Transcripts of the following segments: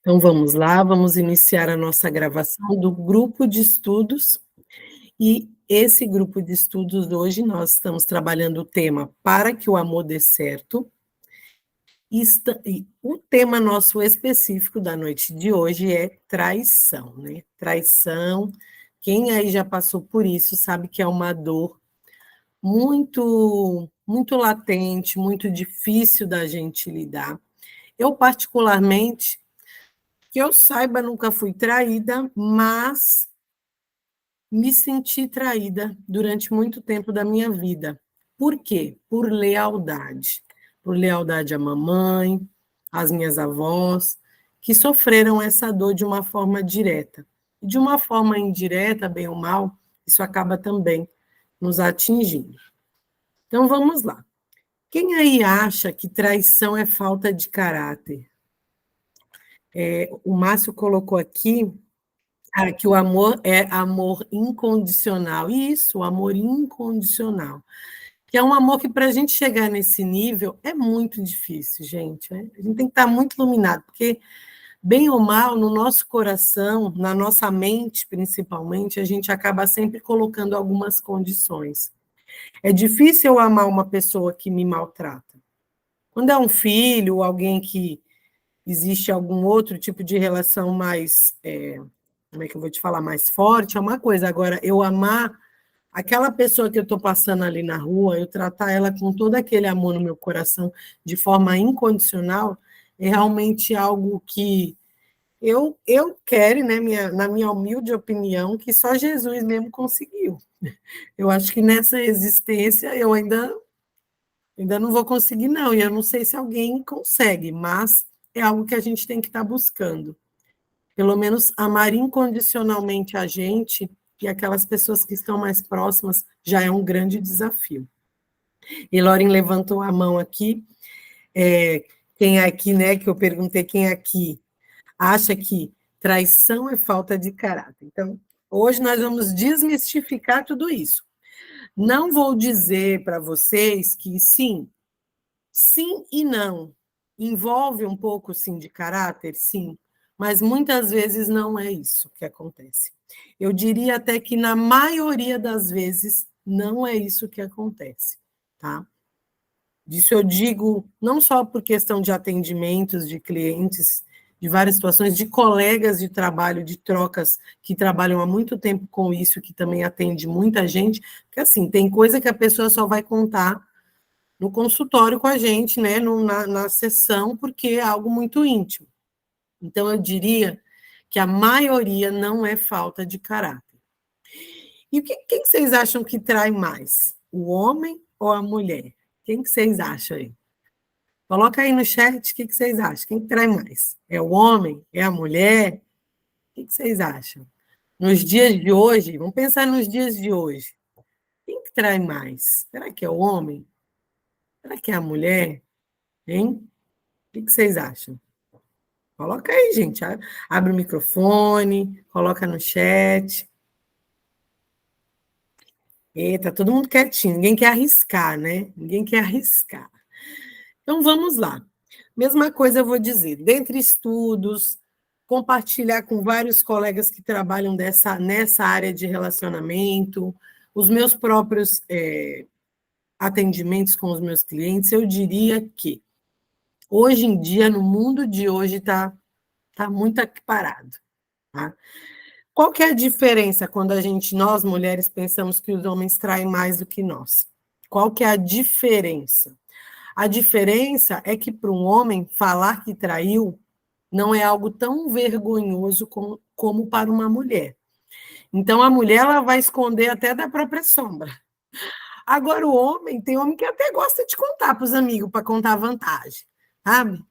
Então vamos lá, vamos iniciar a nossa gravação do grupo de estudos. E esse grupo de estudos hoje nós estamos trabalhando o tema Para que o amor dê certo. E o tema nosso específico da noite de hoje é traição, né? Traição. Quem aí já passou por isso sabe que é uma dor muito latente, muito difícil da gente lidar. Eu particularmente, que eu saiba, nunca fui traída, mas me senti traída durante muito tempo da minha vida. Por quê? Por lealdade. Por lealdade à mamãe, às minhas avós, que sofreram essa dor de uma forma direta. E de uma forma indireta, bem ou mal, isso acaba também nos atingindo. Então vamos lá. Quem aí acha que traição é falta de caráter? O Márcio colocou aqui que o amor é amor incondicional. Isso, o amor incondicional. Que é um amor que, para a gente chegar nesse nível, é muito difícil, gente. Né? A gente tem que estar muito iluminado, porque, bem ou mal, no nosso coração, na nossa mente, principalmente, a gente acaba sempre colocando algumas condições. É difícil eu amar uma pessoa que me maltrata. Quando é um filho, alguém que existe algum outro tipo de relação mais, como é que eu vou te falar, mais forte, é uma coisa. Agora, eu amar aquela pessoa que eu estou passando ali na rua, eu tratar ela com todo aquele amor no meu coração, de forma incondicional, é realmente algo que eu quero, né, na minha humilde opinião, que só Jesus mesmo conseguiu. Eu acho que nessa existência eu ainda não vou conseguir, não, e eu não sei se alguém consegue, mas é algo que a gente tem que estar buscando. Pelo menos amar incondicionalmente a gente e aquelas pessoas que estão mais próximas já é um grande desafio. E Lauren levantou a mão aqui. Quem aqui, né, que eu perguntei quem aqui acha que traição é falta de caráter. Então, hoje nós vamos desmistificar tudo isso. Não vou dizer para vocês que sim e não. Envolve um pouco, sim, de caráter, sim, mas muitas vezes não é isso que acontece. Eu diria até que na maioria das vezes não é isso que acontece, tá? Disso eu digo não só por questão de atendimentos de clientes, de várias situações, de colegas de trabalho, de trocas que trabalham há muito tempo com isso, que também atende muita gente, porque assim, tem coisa que a pessoa só vai contar no consultório com a gente, né, na sessão, porque é algo muito íntimo. Então, eu diria que a maioria não é falta de caráter. E quem vocês acham que trai mais? O homem ou a mulher? Quem que vocês acham aí? Coloca aí no chat o que vocês acham. Quem trai mais? É o homem? É a mulher? O que vocês acham? Nos dias de hoje, vamos pensar nos dias de hoje. Quem que trai mais? Será que é o homem? Será que é a mulher? Hein? O que vocês acham? Coloca aí, gente. Abre o microfone, coloca no chat. Eita, todo mundo quietinho, ninguém quer arriscar, né? Ninguém quer arriscar. Então, vamos lá. Mesma coisa eu vou dizer. Dentre estudos, compartilhar com vários colegas que trabalham nessa área de relacionamento, os meus próprios atendimentos com os meus clientes, eu diria que, hoje em dia, no mundo de hoje, tá muito parado. Tá? Qual que é a diferença quando nós mulheres, pensamos que os homens traem mais do que nós? Qual que é a diferença? A diferença é que para um homem falar que traiu não é algo tão vergonhoso como para uma mulher. Então a mulher ela vai esconder até da própria sombra. Agora o homem, tem homem que até gosta de contar para os amigos, para contar vantagem, sabe?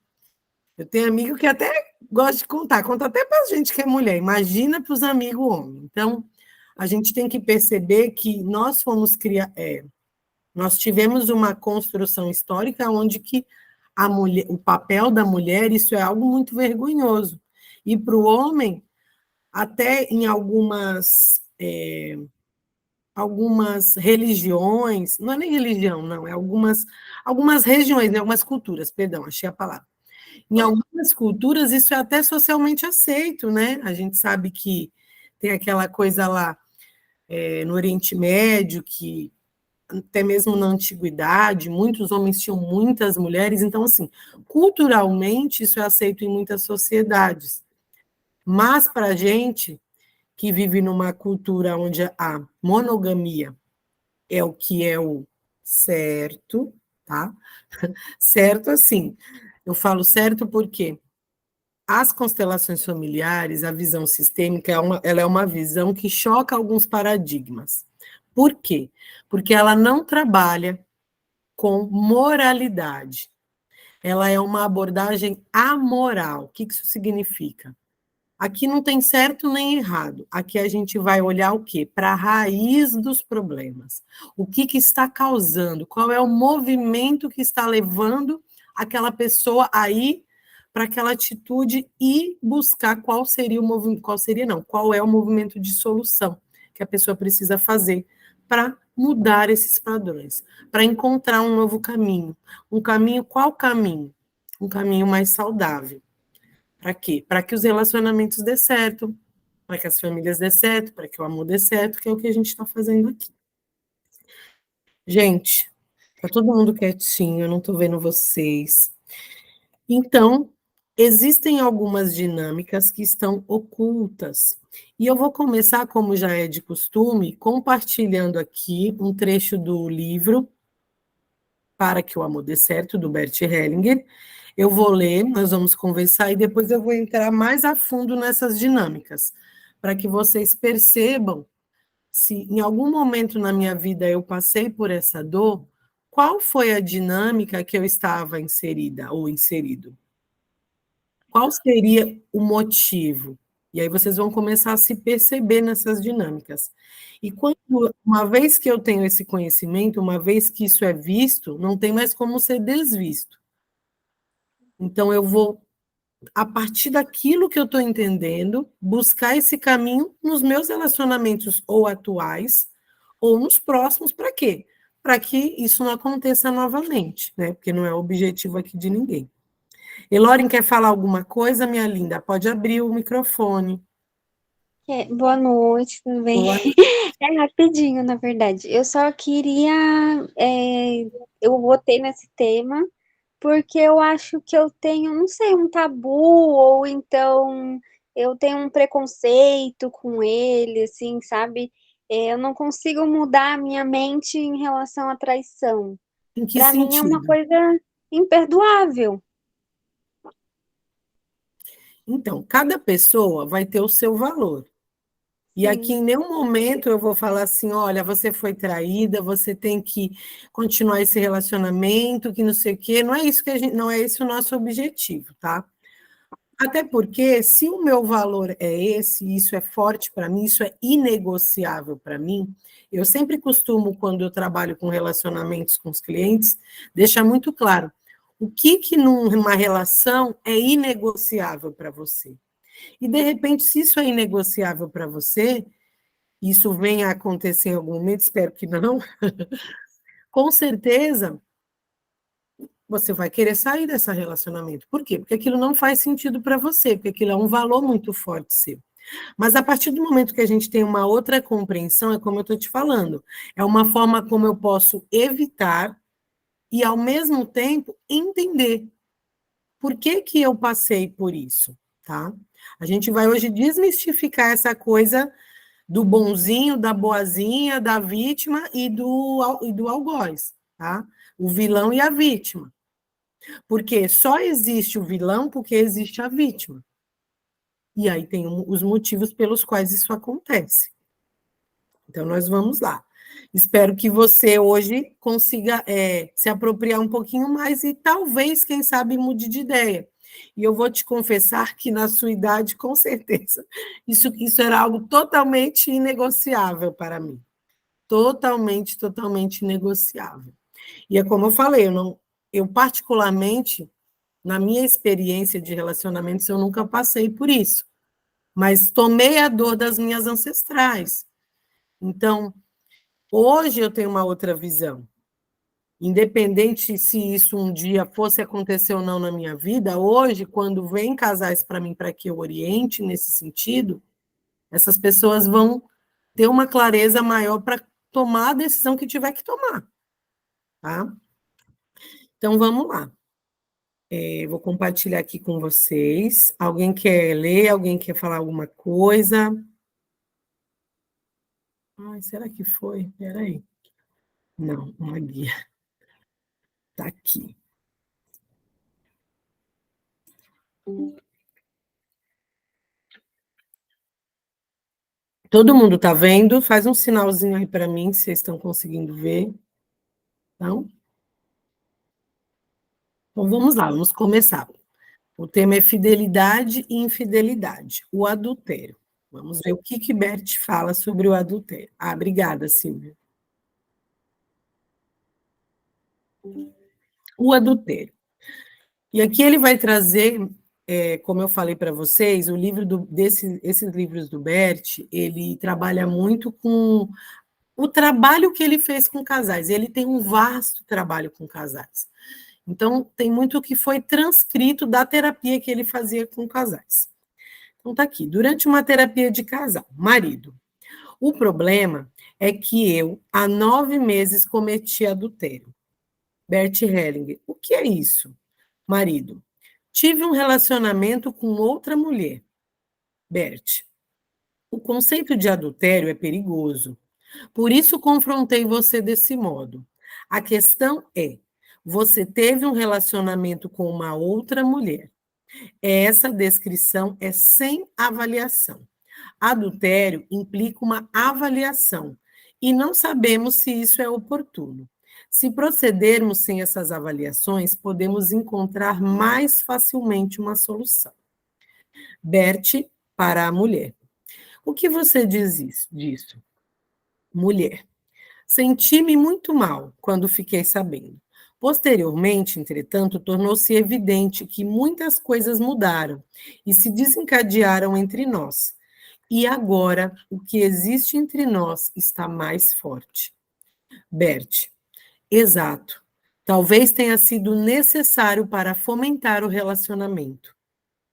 Eu tenho amigo que até gosta de contar, conta até para a gente que é mulher, imagina para os amigos homens. Então, a gente tem que perceber que nós fomos nós tivemos uma construção histórica onde que a mulher, o papel da mulher, isso é algo muito vergonhoso. E para o homem, até em algumas religiões, não é nem religião, não, é algumas regiões, né, algumas culturas, perdão, achei a palavra. Em algumas culturas, isso é até socialmente aceito, né? A gente sabe que tem aquela coisa lá no Oriente Médio, que até mesmo na antiguidade, muitos homens tinham muitas mulheres, então, assim, culturalmente, isso é aceito em muitas sociedades. Mas, para a gente, que vive numa cultura onde a monogamia é o que é o certo, tá? Certo, assim, eu falo certo porque as constelações familiares, a visão sistêmica, ela é uma visão que choca alguns paradigmas. Por quê? Porque ela não trabalha com moralidade. Ela é uma abordagem amoral. O que isso significa? Aqui não tem certo nem errado. Aqui a gente vai olhar o quê? Para a raiz dos problemas. O que está causando? Qual é o movimento que está levando aquela pessoa a ir para aquela atitude e buscar qual seria o movimento, qual seria não, qual é o movimento de solução que a pessoa precisa fazer para mudar esses padrões, para encontrar um novo caminho. Um caminho, qual caminho? Um caminho mais saudável. Para quê? Para que os relacionamentos dê certo, para que as famílias dê certo, para que o amor dê certo, que é o que a gente está fazendo aqui. Gente, tá todo mundo quietinho, eu não estou vendo vocês. Então, existem algumas dinâmicas que estão ocultas. E eu vou começar, como já é de costume, compartilhando aqui um trecho do livro Para que o Amor Dê Certo, do Bert Hellinger. Eu vou ler, nós vamos conversar e depois eu vou entrar mais a fundo nessas dinâmicas, para que vocês percebam se em algum momento na minha vida eu passei por essa dor, qual foi a dinâmica que eu estava inserida ou inserido? Qual seria o motivo? E aí vocês vão começar a se perceber nessas dinâmicas. E quando, uma vez que eu tenho esse conhecimento, uma vez que isso é visto, não tem mais como ser desvisto. Então eu vou, a partir daquilo que eu estou entendendo, buscar esse caminho nos meus relacionamentos ou atuais, ou nos próximos, para quê? Para que isso não aconteça novamente, né? Porque não é o objetivo aqui de ninguém. Eloren, quer falar alguma coisa, minha linda? Pode abrir o microfone. Boa noite, tudo bem? Boa. É rapidinho, na verdade. Eu só queria. Eu votei nesse tema porque eu acho que eu tenho, não sei, um tabu, ou então eu tenho um preconceito com ele, assim, sabe? Eu não consigo mudar a minha mente em relação à traição. Em que Para mim é uma sentido? coisa imperdoável. Então, cada pessoa vai ter o seu valor. E aqui Sim, em nenhum momento eu vou falar assim, olha, você foi traída, você tem que continuar esse relacionamento, que não sei o quê. Não é isso que a gente, não é esse o nosso objetivo, tá? Até porque se o meu valor é esse, isso é forte para mim, isso é inegociável para mim, eu sempre costumo, quando eu trabalho com relacionamentos com os clientes, deixar muito claro o que numa relação é inegociável para você. E, de repente, se isso é inegociável para você, isso venha a acontecer em algum momento, espero que não, com certeza você vai querer sair desse relacionamento. Por quê? Porque aquilo não faz sentido para você, porque aquilo é um valor muito forte seu. Mas a partir do momento que a gente tem uma outra compreensão, é como eu estou te falando, é uma forma como eu posso evitar e, ao mesmo tempo, entender por que que eu passei por isso, tá? A gente vai hoje desmistificar essa coisa do bonzinho, da boazinha, da vítima e do algoz, tá? O vilão e a vítima. Porque só existe o vilão porque existe a vítima. E aí tem os motivos pelos quais isso acontece. Então, nós vamos lá. Espero que você hoje consiga se apropriar um pouquinho mais e talvez, quem sabe, mude de ideia. E eu vou te confessar que na sua idade, com certeza, isso era algo totalmente inegociável para mim. Totalmente, totalmente negociável. E é como eu falei, eu particularmente, na minha experiência de relacionamentos, eu nunca passei por isso, mas tomei a dor das minhas ancestrais. Então, hoje eu tenho uma outra visão. Independente se isso um dia fosse acontecer ou não na minha vida, hoje, quando vem casais para mim, para que eu oriente nesse sentido, essas pessoas vão ter uma clareza maior para tomar a decisão que tiver que tomar, tá? Então, vamos lá. Vou compartilhar aqui com vocês. Alguém quer ler? Alguém quer falar alguma coisa? Ai, será que foi? Espera aí. Não, uma guia. Está aqui. Todo mundo está vendo? Faz um sinalzinho aí para mim, se vocês estão conseguindo ver. Não? Então, vamos lá, vamos começar. O tema é fidelidade e infidelidade, o adultério. Vamos ver o que Bert fala sobre o adultério. Ah, obrigada, Silvia. O adultério. E aqui ele vai trazer, como eu falei para vocês, esses livros do Bert, ele trabalha muito com o trabalho que ele fez com casais. Ele tem um vasto trabalho com casais. Então, tem muito que foi transcrito da terapia que ele fazia com casais. Então, está aqui. Durante uma terapia de casal, marido. O problema é que eu, há 9 meses, cometi adultério. Bert Hellinger. O que é isso? Marido. Tive um relacionamento com outra mulher. Bert. O conceito de adultério é perigoso. Por isso confrontei você desse modo. A questão é: você teve um relacionamento com uma outra mulher. Essa descrição é sem avaliação. Adultério implica uma avaliação e não sabemos se isso é oportuno. Se procedermos sem essas avaliações, podemos encontrar mais facilmente uma solução. Bert para a mulher. O que você diz disso? Mulher. Senti-me muito mal quando fiquei sabendo. Posteriormente, entretanto, tornou-se evidente que muitas coisas mudaram e se desencadearam entre nós. E agora, o que existe entre nós está mais forte. Bert, exato. Talvez tenha sido necessário para fomentar o relacionamento.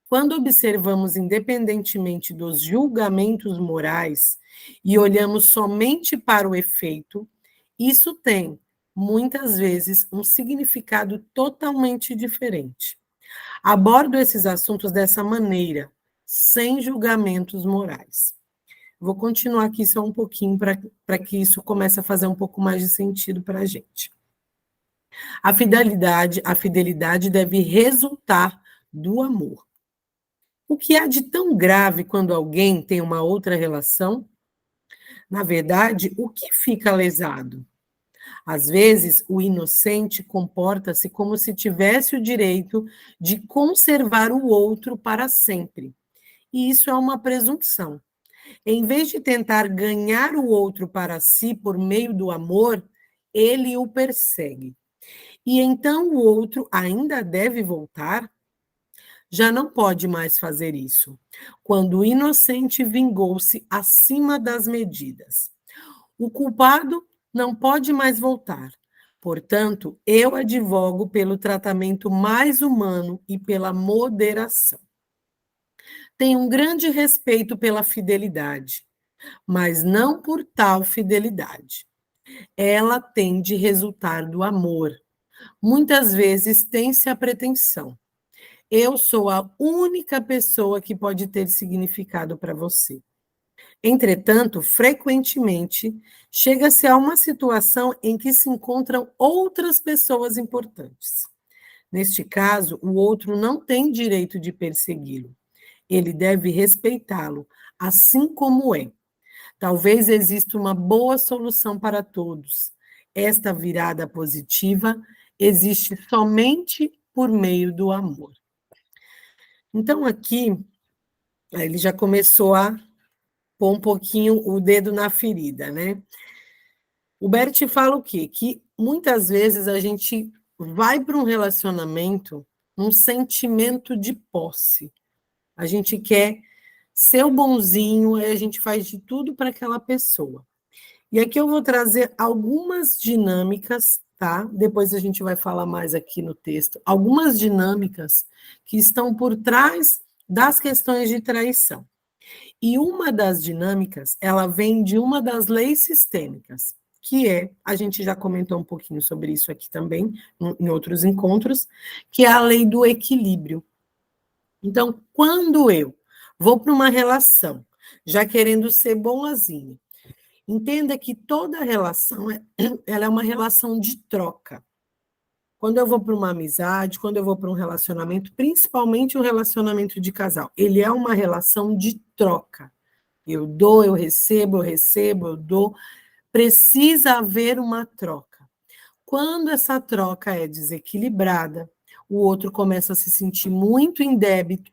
Quando observamos independentemente dos julgamentos morais e olhamos somente para o efeito, isso tem, muitas vezes, um significado totalmente diferente. Abordo esses assuntos dessa maneira, sem julgamentos morais. Vou continuar aqui só um pouquinho para que isso comece a fazer um pouco mais de sentido para a gente. A fidelidade deve resultar do amor. O que há de tão grave quando alguém tem uma outra relação? Na verdade, o que fica lesado? Às vezes, o inocente comporta-se como se tivesse o direito de conservar o outro para sempre. E isso é uma presunção. Em vez de tentar ganhar o outro para si por meio do amor, ele o persegue. E então o outro ainda deve voltar? Já não pode mais fazer isso, quando o inocente vingou-se acima das medidas. O culpado não pode mais voltar. Portanto, eu advogo pelo tratamento mais humano e pela moderação. Tenho um grande respeito pela fidelidade, mas não por tal fidelidade. Ela tem de resultar do amor. Muitas vezes tem-se a pretensão. Eu sou a única pessoa que pode ter significado para você. Entretanto, frequentemente, chega-se a uma situação em que se encontram outras pessoas importantes. Neste caso, o outro não tem direito de persegui-lo. Ele deve respeitá-lo, assim como é. Talvez exista uma boa solução para todos. Esta virada positiva existe somente por meio do amor. Então, aqui, ele já começou a pôr um pouquinho o dedo na ferida, né? O Bert fala o quê? Que muitas vezes a gente vai para um relacionamento num sentimento de posse. A gente quer ser o bonzinho, aí a gente faz de tudo para aquela pessoa. E aqui eu vou trazer algumas dinâmicas tá? Depois a gente vai falar mais aqui no texto. Algumas dinâmicas que estão por trás das questões de traição. E uma das dinâmicas, ela vem de uma das leis sistêmicas, que é, a gente já comentou um pouquinho sobre isso aqui também, em outros encontros, que é a lei do equilíbrio. Então, quando eu vou para uma relação, já querendo ser boazinha, entenda que toda relação ela é uma relação de troca. Quando eu vou para uma amizade, quando eu vou para um relacionamento, principalmente um relacionamento de casal, ele é uma relação de troca. Eu dou, eu recebo, eu dou. Precisa haver uma troca. Quando essa troca é desequilibrada, o outro começa a se sentir muito em débito,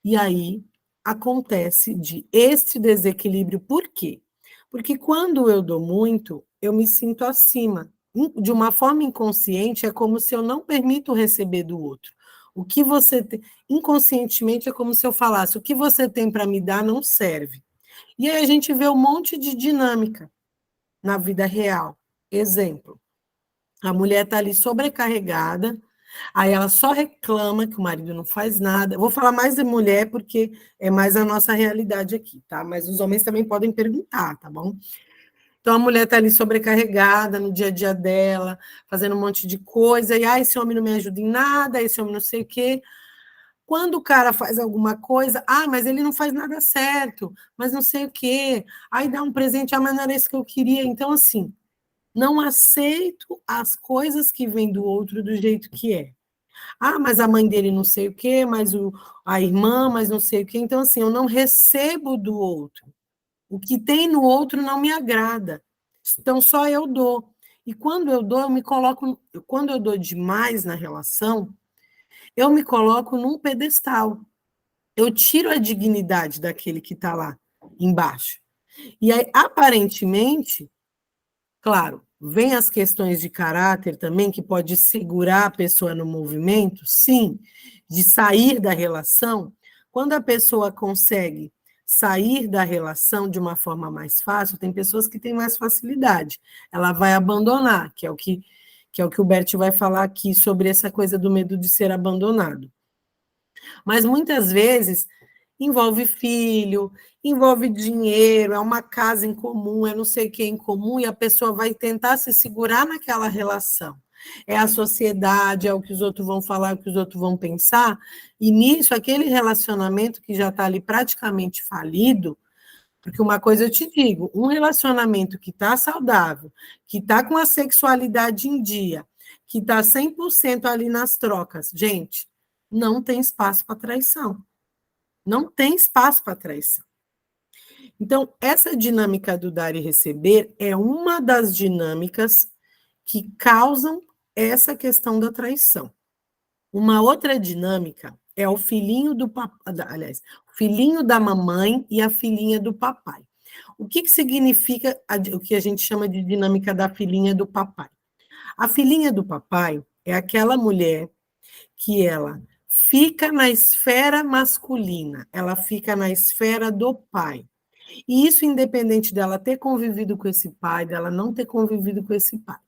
e aí acontece de este desequilíbrio. Por quê? Porque quando eu dou muito, eu me sinto acima. De uma forma inconsciente, é como se eu não permito receber do outro. O que você tem, inconscientemente é como se eu falasse: o que você tem para me dar não serve. E aí a gente vê um monte de dinâmica na vida real. Exemplo: a mulher está ali sobrecarregada, aí ela só reclama que o marido não faz nada. Eu vou falar mais de mulher porque é mais a nossa realidade aqui, tá? Mas os homens também podem perguntar, tá bom? Então a mulher está ali sobrecarregada no dia a dia dela, fazendo um monte de coisa, e esse homem não me ajuda em nada, esse homem não sei o quê. Quando o cara faz alguma coisa, mas ele não faz nada certo, mas não sei o quê. Aí dá um presente, mas não era isso que eu queria. Então, assim, não aceito as coisas que vêm do outro do jeito que é. Mas a mãe dele não sei o quê, mas a irmã, mas não sei o quê. Então, assim, eu não recebo do outro. O que tem no outro não me agrada. Então, só eu dou. E quando eu dou, eu me coloco. Quando eu dou demais na relação, eu me coloco num pedestal. Eu tiro a dignidade daquele que está lá embaixo. E aí, aparentemente, claro, vem as questões de caráter também, que pode segurar a pessoa no movimento, sim, de sair da relação. Quando a pessoa consegue sair da relação de uma forma mais fácil, tem pessoas que têm mais facilidade. Ela vai abandonar, que é o que o Bert vai falar aqui sobre essa coisa do medo de ser abandonado. Mas muitas vezes envolve filho, envolve dinheiro, é uma casa em comum, é não sei o que em comum, e a pessoa vai tentar se segurar naquela relação. É a sociedade, é o que os outros vão falar, é o que os outros vão pensar, e nisso, aquele relacionamento que já está ali praticamente falido, porque uma coisa eu te digo, um relacionamento que está saudável, que está com a sexualidade em dia, que está 100% ali nas trocas, gente, não tem espaço para traição. Não tem espaço para traição. Então, essa dinâmica do dar e receber é uma das dinâmicas que causam essa questão da traição. Uma outra dinâmica é o filhinho do papai, aliás, o filhinho da mamãe e a filhinha do papai. O que significa o que a gente chama de dinâmica da filhinha do papai? A filhinha do papai é aquela mulher que ela fica na esfera masculina, ela fica na esfera do pai. E isso independente dela ter convivido com esse pai, dela não ter convivido com esse pai.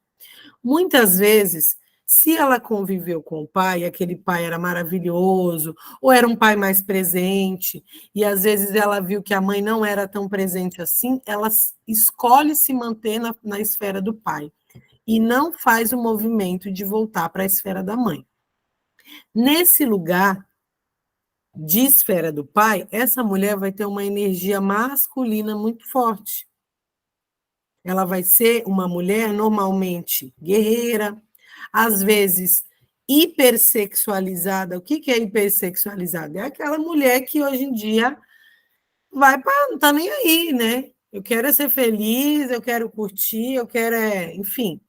Muitas vezes, se ela conviveu com o pai, aquele pai era maravilhoso, ou era um pai mais presente, e às vezes ela viu que a mãe não era tão presente assim, ela escolhe se manter na esfera do pai e não faz o movimento de voltar para a esfera da mãe. Nesse lugar de esfera do pai, essa mulher vai ter uma energia masculina muito forte. Ela vai ser uma mulher normalmente guerreira, às vezes hipersexualizada. O que é hipersexualizada? É aquela mulher que hoje em dia vai para não tá nem aí, né? Eu quero é ser feliz, eu quero curtir, eu quero enfim,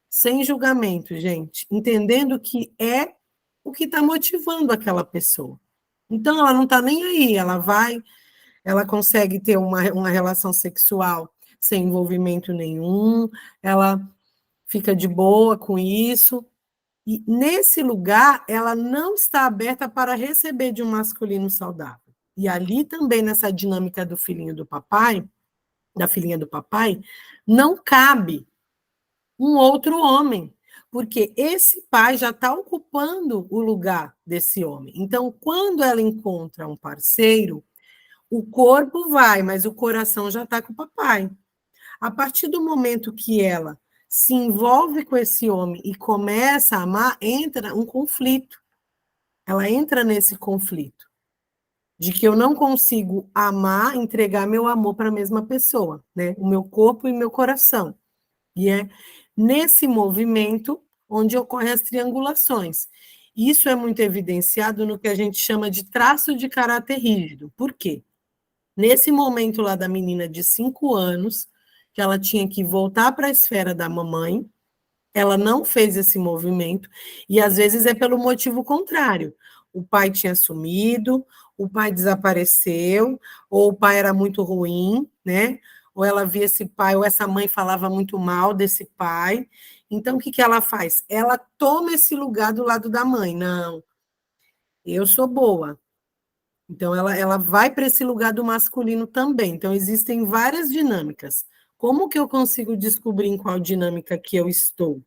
sem julgamento, gente, entendendo que é o que está motivando aquela pessoa. Então, ela não está nem aí, ela consegue ter uma relação sexual sem envolvimento nenhum, ela fica de boa com isso, e nesse lugar, ela não está aberta para receber de um masculino saudável. E ali também, nessa dinâmica do filhinho do papai, da filhinha do papai, não cabe um outro homem, porque esse pai já está ocupando o lugar desse homem. Então, quando ela encontra um parceiro, o corpo vai, mas o coração já está com o papai. A partir do momento que ela se envolve com esse homem e começa a amar, entra um conflito. Ela entra nesse conflito de que eu não consigo amar, entregar meu amor para a mesma pessoa, né? O meu corpo e meu coração. E é nesse movimento onde ocorrem as triangulações. Isso é muito evidenciado no que a gente chama de traço de caráter rígido. Por quê? Nesse momento lá da menina de 5 anos, que ela tinha que voltar para a esfera da mamãe, ela não fez esse movimento, e às vezes é pelo motivo contrário. O pai tinha sumido, o pai desapareceu, ou o pai era muito ruim, né? Ou ela via esse pai, ou essa mãe falava muito mal desse pai. Então, o que que ela faz? Ela toma esse lugar do lado da mãe. Não, eu sou boa. Então, ela vai para esse lugar do masculino também. Então, existem várias dinâmicas. Como que eu consigo descobrir em qual dinâmica que eu estou?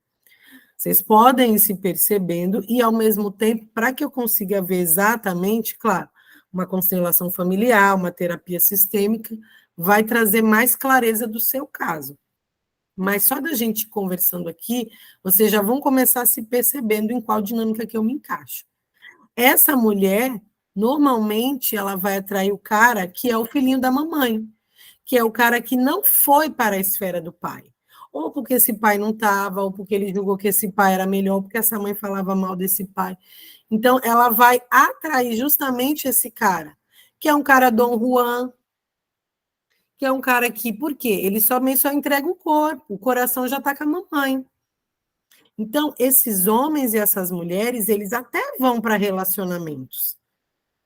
Vocês podem ir se percebendo e, ao mesmo tempo, para que eu consiga ver exatamente, claro, uma constelação familiar, uma terapia sistêmica, vai trazer mais clareza do seu caso. Mas só da gente conversando aqui, vocês já vão começar se percebendo em qual dinâmica que eu me encaixo. Essa mulher, normalmente, ela vai atrair o cara que é o filhinho da mamãe, que é o cara que não foi para a esfera do pai. Ou porque esse pai não estava, ou porque ele julgou que esse pai era melhor, ou porque essa mãe falava mal desse pai. Então, ela vai atrair justamente esse cara, que é um cara Dom Juan, que é um cara que, por quê? Ele somente só entrega o corpo, o coração já está com a mamãe. Então, esses homens e essas mulheres, eles até vão para relacionamentos,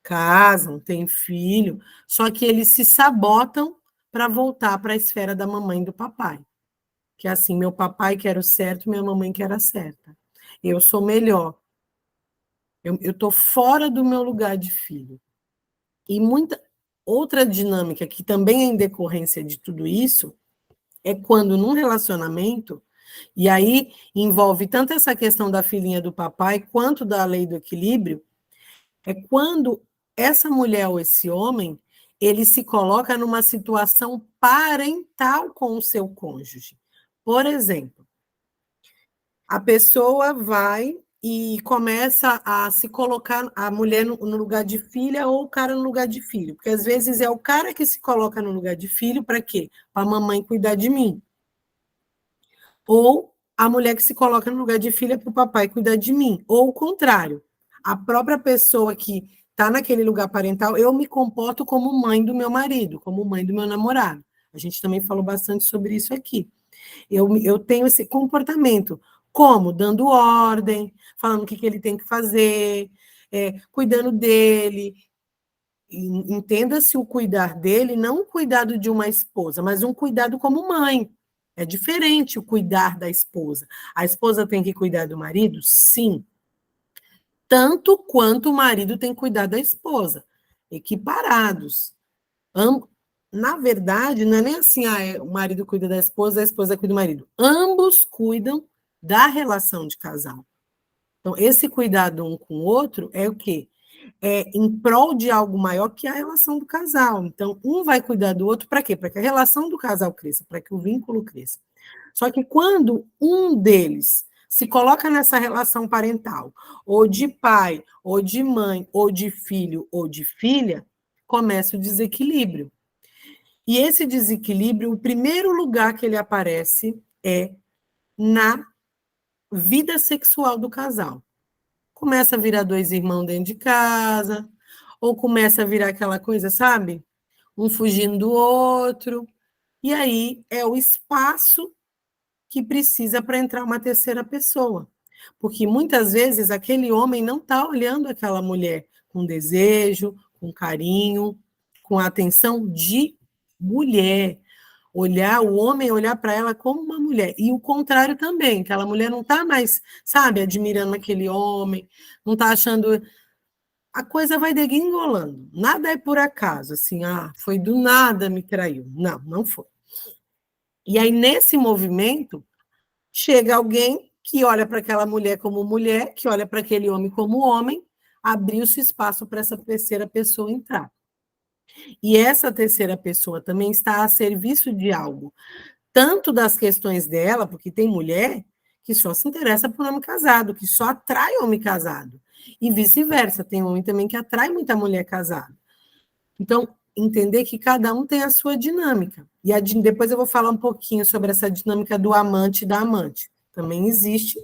casam, têm filho, só que eles se sabotam para voltar para a esfera da mamãe e do papai. Que é assim, meu papai quer o certo, minha mamãe quer a certa. Eu sou melhor. Eu estou fora do meu lugar de filho. E muita outra dinâmica que também é em decorrência de tudo isso é quando num relacionamento, e aí envolve tanto essa questão da filhinha do papai quanto da lei do equilíbrio, é quando essa mulher ou esse homem, ele se coloca numa situação parental com o seu cônjuge. Por exemplo, a pessoa vai e começa a se colocar, a mulher no lugar de filha ou o cara no lugar de filho, porque às vezes é o cara que se coloca no lugar de filho para quê? Para a mamãe cuidar de mim. Ou a mulher que se coloca no lugar de filha para o papai cuidar de mim. Ou o contrário, a própria pessoa que está naquele lugar parental, eu me comporto como mãe do meu marido, como mãe do meu namorado. A gente também falou bastante sobre isso aqui. Eu tenho esse comportamento. Como? Dando ordem, falando o que ele tem que fazer, cuidando dele. Entenda-se o cuidar dele, não o cuidado de uma esposa, mas um cuidado como mãe. É diferente o cuidar da esposa. A esposa tem que cuidar do marido? Sim. Tanto quanto o marido tem que cuidar da esposa. Equiparados. Na verdade, não é nem assim, o marido cuida da esposa, a esposa cuida do marido. Ambos cuidam da relação de casal. Então, esse cuidado um com o outro é o quê? É em prol de algo maior que a relação do casal. Então, um vai cuidar do outro para quê? Para que a relação do casal cresça, para que o vínculo cresça. Só que quando um deles se coloca nessa relação parental, ou de pai, ou de mãe, ou de filho, ou de filha, começa o desequilíbrio. E esse desequilíbrio, o primeiro lugar que ele aparece é na vida sexual do casal. Começa a virar dois irmãos dentro de casa, ou começa a virar aquela coisa, sabe? Um fugindo do outro. E aí é o espaço que precisa para entrar uma terceira pessoa. Porque muitas vezes aquele homem não está olhando aquela mulher com desejo, com carinho, com atenção de mulher. Olhar, o homem olhar para ela como uma mulher. E o contrário também, aquela mulher não está mais, sabe, admirando aquele homem, não está achando. A coisa vai degringolando. Nada é por acaso, assim, foi do nada me traiu. Não, não foi. E aí, nesse movimento, chega alguém que olha para aquela mulher como mulher, que olha para aquele homem como homem, abriu-se espaço para essa terceira pessoa entrar. E essa terceira pessoa também está a serviço de algo, tanto das questões dela, porque tem mulher que só se interessa por homem casado, que só atrai homem casado, e vice-versa, tem homem também que atrai muita mulher casada. Então, entender que cada um tem a sua dinâmica. E depois eu vou falar um pouquinho sobre essa dinâmica do amante e da amante. Também existe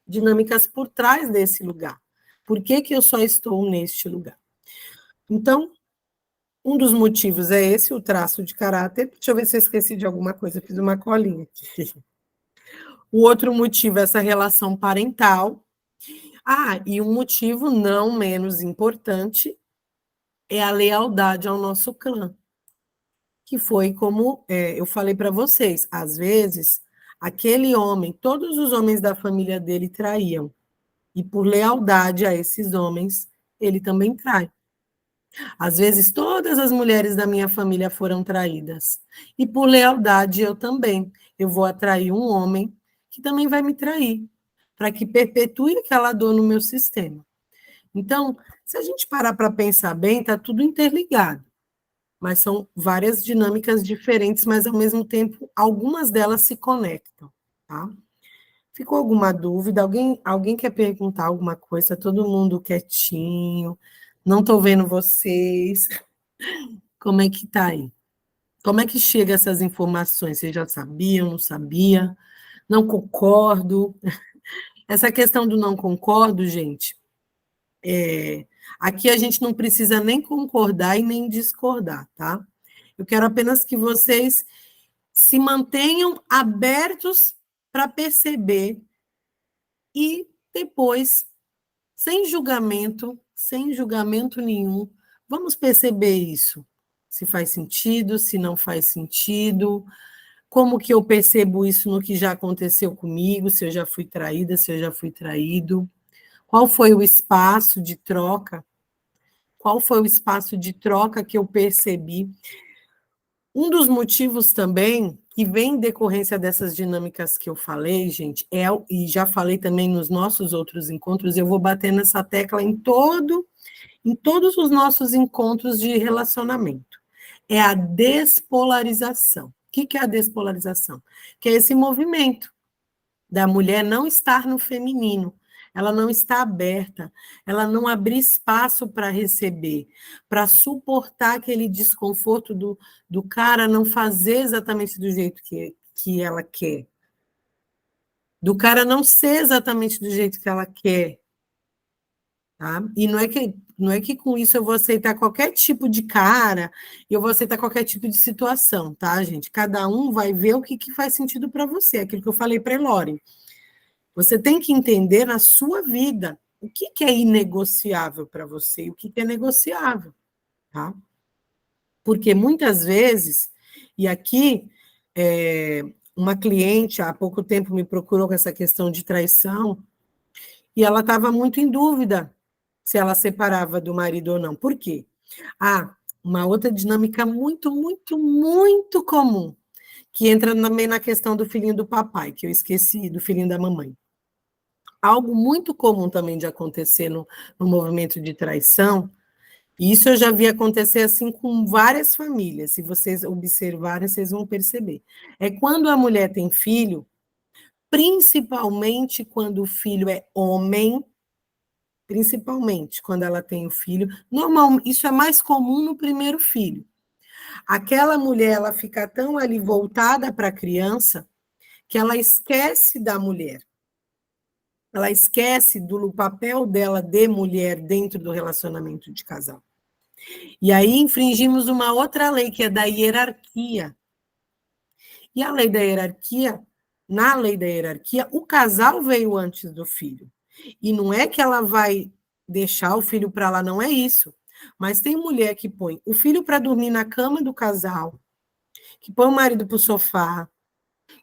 dinâmicas por trás desse lugar. Por que que eu só estou neste lugar? Então, um dos motivos é esse, o traço de caráter. Deixa eu ver se eu esqueci de alguma coisa, eu fiz uma colinha aqui. O outro motivo é essa relação parental. E um motivo não menos importante é a lealdade ao nosso clã, que foi como eu falei para vocês, às vezes, aquele homem, todos os homens da família dele traíam, e por lealdade a esses homens, ele também trai. Às vezes, todas as mulheres da minha família foram traídas, e por lealdade eu também. Eu vou atrair um homem que também vai me trair, para que perpetue aquela dor no meu sistema. Então, se a gente parar para pensar bem, está tudo interligado. Mas são várias dinâmicas diferentes, mas ao mesmo tempo algumas delas se conectam, tá? Ficou alguma dúvida? Alguém quer perguntar alguma coisa? Todo mundo quietinho. Não estou vendo vocês. Como é que tá aí? Como é que chega essas informações? Vocês já sabiam, não sabia? Não concordo. Essa questão do não concordo, gente, aqui a gente não precisa nem concordar e nem discordar, tá? Eu quero apenas que vocês se mantenham abertos para perceber e depois, sem julgamento nenhum, vamos perceber isso. Se faz sentido, se não faz sentido, como que eu percebo isso no que já aconteceu comigo, se eu já fui traída, se eu já fui traído, qual foi o espaço de troca, qual foi o espaço de troca que eu percebi. Um dos motivos também que vem em decorrência dessas dinâmicas que eu falei, gente, e já falei também nos nossos outros encontros, eu vou bater nessa tecla em todos os nossos encontros de relacionamento. É a despolarização. O que é a despolarização? Que é esse movimento da mulher não estar no feminino, ela não está aberta, ela não abrir espaço para receber, para suportar aquele desconforto do cara não fazer exatamente do jeito que ela quer, do cara não ser exatamente do jeito que ela quer. Tá? E não é que com isso eu vou aceitar qualquer tipo de cara, eu vou aceitar qualquer tipo de situação, tá, gente? Cada um vai ver o que faz sentido para você, aquilo que eu falei para a Elore. Você tem que entender na sua vida o que é inegociável para você e o que é negociável, tá? Porque muitas vezes, e aqui, uma cliente há pouco tempo me procurou com essa questão de traição, e ela estava muito em dúvida se ela separava do marido ou não. Por quê? Uma outra dinâmica muito, muito, muito comum, que entra também na questão do filhinho do papai, que eu esqueci, do filhinho da mamãe. Algo muito comum também de acontecer no movimento de traição, e isso eu já vi acontecer assim com várias famílias, se vocês observarem, vocês vão perceber. É quando a mulher tem filho, principalmente quando o filho é homem, principalmente quando ela tem o filho, normalmente isso é mais comum no primeiro filho. Aquela mulher, ela fica tão ali voltada para a criança, que ela esquece da mulher. Ela esquece do papel dela de mulher dentro do relacionamento de casal. E aí infringimos uma outra lei, que é da hierarquia. E a lei da hierarquia, na lei da hierarquia, o casal veio antes do filho. E não é que ela vai deixar o filho para lá, não é isso. Mas tem mulher que põe o filho para dormir na cama do casal, que põe o marido para o sofá,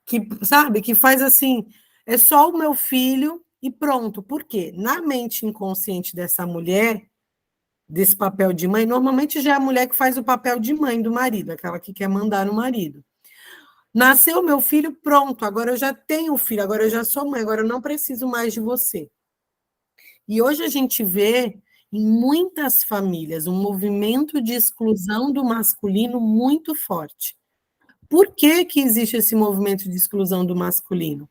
que, sabe, que faz assim, é só o meu filho e pronto. Por quê? Na mente inconsciente dessa mulher, desse papel de mãe, normalmente já é a mulher que faz o papel de mãe do marido, aquela que quer mandar no marido. Nasceu meu filho, pronto, agora eu já tenho filho, agora eu já sou mãe, agora eu não preciso mais de você. E hoje a gente vê em muitas famílias um movimento de exclusão do masculino muito forte. Por que que existe esse movimento de exclusão do masculino?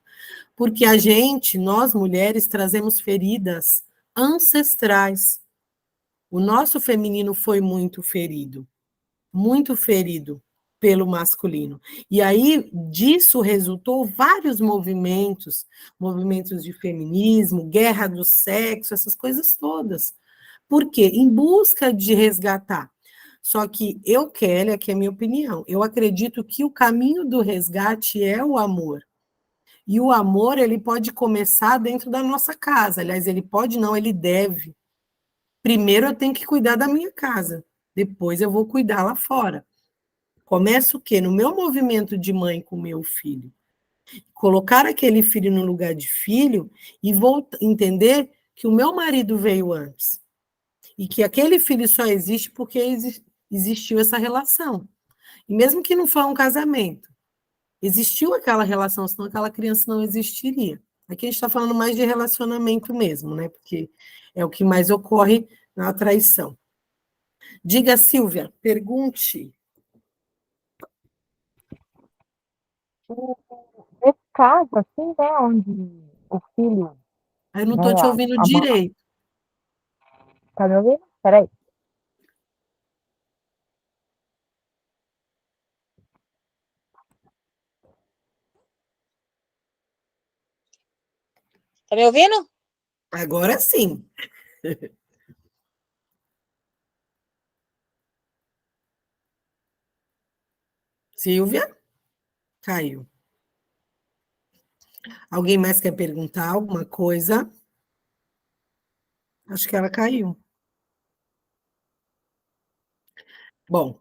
Porque a gente, nós mulheres, trazemos feridas ancestrais. O nosso feminino foi muito ferido pelo masculino. E aí disso resultou vários movimentos, movimentos de feminismo, guerra do sexo, essas coisas todas. Por quê? Em busca de resgatar. Só que eu, Kelly, aqui é a minha opinião, eu acredito que o caminho do resgate é o amor. E o amor, ele pode começar dentro da nossa casa. Aliás, ele pode não, ele deve. Primeiro eu tenho que cuidar da minha casa, depois eu vou cuidar lá fora. Começa o quê? No meu movimento de mãe com meu filho. Colocar aquele filho no lugar de filho e entender que o meu marido veio antes. E que aquele filho só existe porque existiu essa relação. E mesmo que não foi um casamento, existiu aquela relação, senão aquela criança não existiria. Aqui a gente está falando mais de relacionamento mesmo, né? Porque é o que mais ocorre na traição. Diga, Silvia, pergunte. Nesse caso, assim, né, onde o filho, Eu não né, estou te ouvindo a mãe, direito. tá me ouvindo? Peraí. Tá me ouvindo? Agora sim. Silvia? Caiu. Alguém mais quer perguntar alguma coisa? Acho que ela caiu. Bom,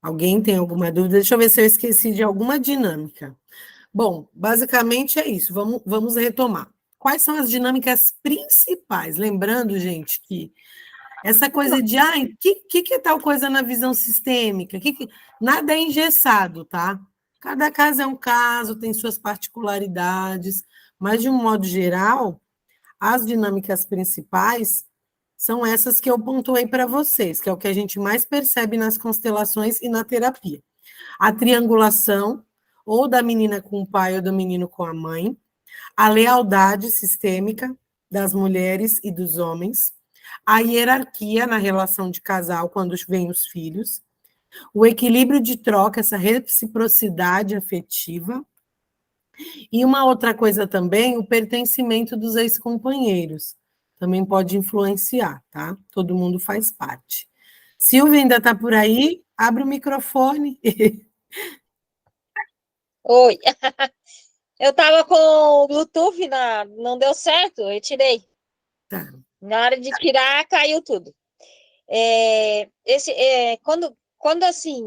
alguém tem alguma dúvida? Deixa eu ver se eu esqueci de alguma dinâmica. Bom, basicamente é isso. Vamos retomar. Quais são as dinâmicas principais? Lembrando, gente, que essa coisa de, que é tal coisa na visão sistêmica? Nada é engessado, tá? Cada caso é um caso, tem suas particularidades, mas, de um modo geral, as dinâmicas principais são essas que eu pontuei para vocês, que é o que a gente mais percebe nas constelações e na terapia. A triangulação, ou da menina com o pai ou do menino com a mãe, a lealdade sistêmica das mulheres e dos homens, a hierarquia na relação de casal quando vêm os filhos, o equilíbrio de troca, essa reciprocidade afetiva, e uma outra coisa também, o pertencimento dos ex-companheiros. Também pode influenciar, tá? Todo mundo faz parte. Silvia ainda está por aí? Abre o microfone. Oi. Eu tava com o Bluetooth, não deu certo, eu tirei. Tá. Na hora de tirar, caiu tudo. Quando assim,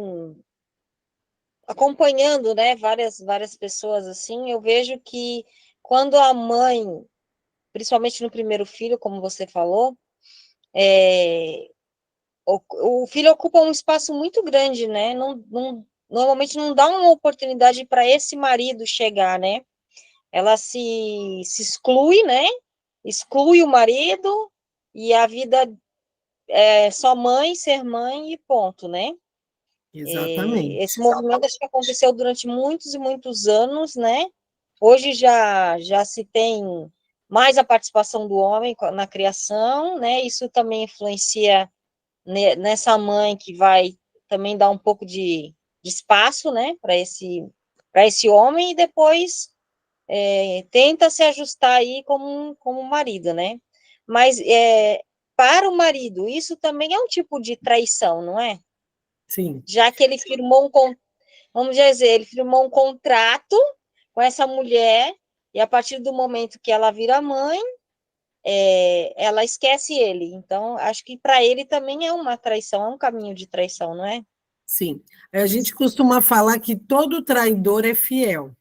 acompanhando, né, várias pessoas assim, eu vejo que quando a mãe, principalmente no primeiro filho, como você falou, o filho ocupa um espaço muito grande, né? Normalmente não dá uma oportunidade para esse marido chegar, né? Ela se exclui, né? Exclui o marido e a vida é só mãe, ser mãe e ponto, né? Exatamente. Esse movimento acho que aconteceu durante muitos e muitos anos, né? Hoje já se tem mais a participação do homem na criação, né? Isso também influencia nessa mãe que vai também dar um pouco de espaço, né, para esse homem e depois tenta se ajustar aí como marido, né? Mas para o marido, isso também é um tipo de traição, não é? Sim. Já que ele firmou vamos dizer, ele firmou um contrato com essa mulher e a partir do momento que ela vira mãe, ela esquece ele. Então, acho que para ele também é uma traição, é um caminho de traição, não é? Sim. A gente costuma falar que todo traidor é fiel.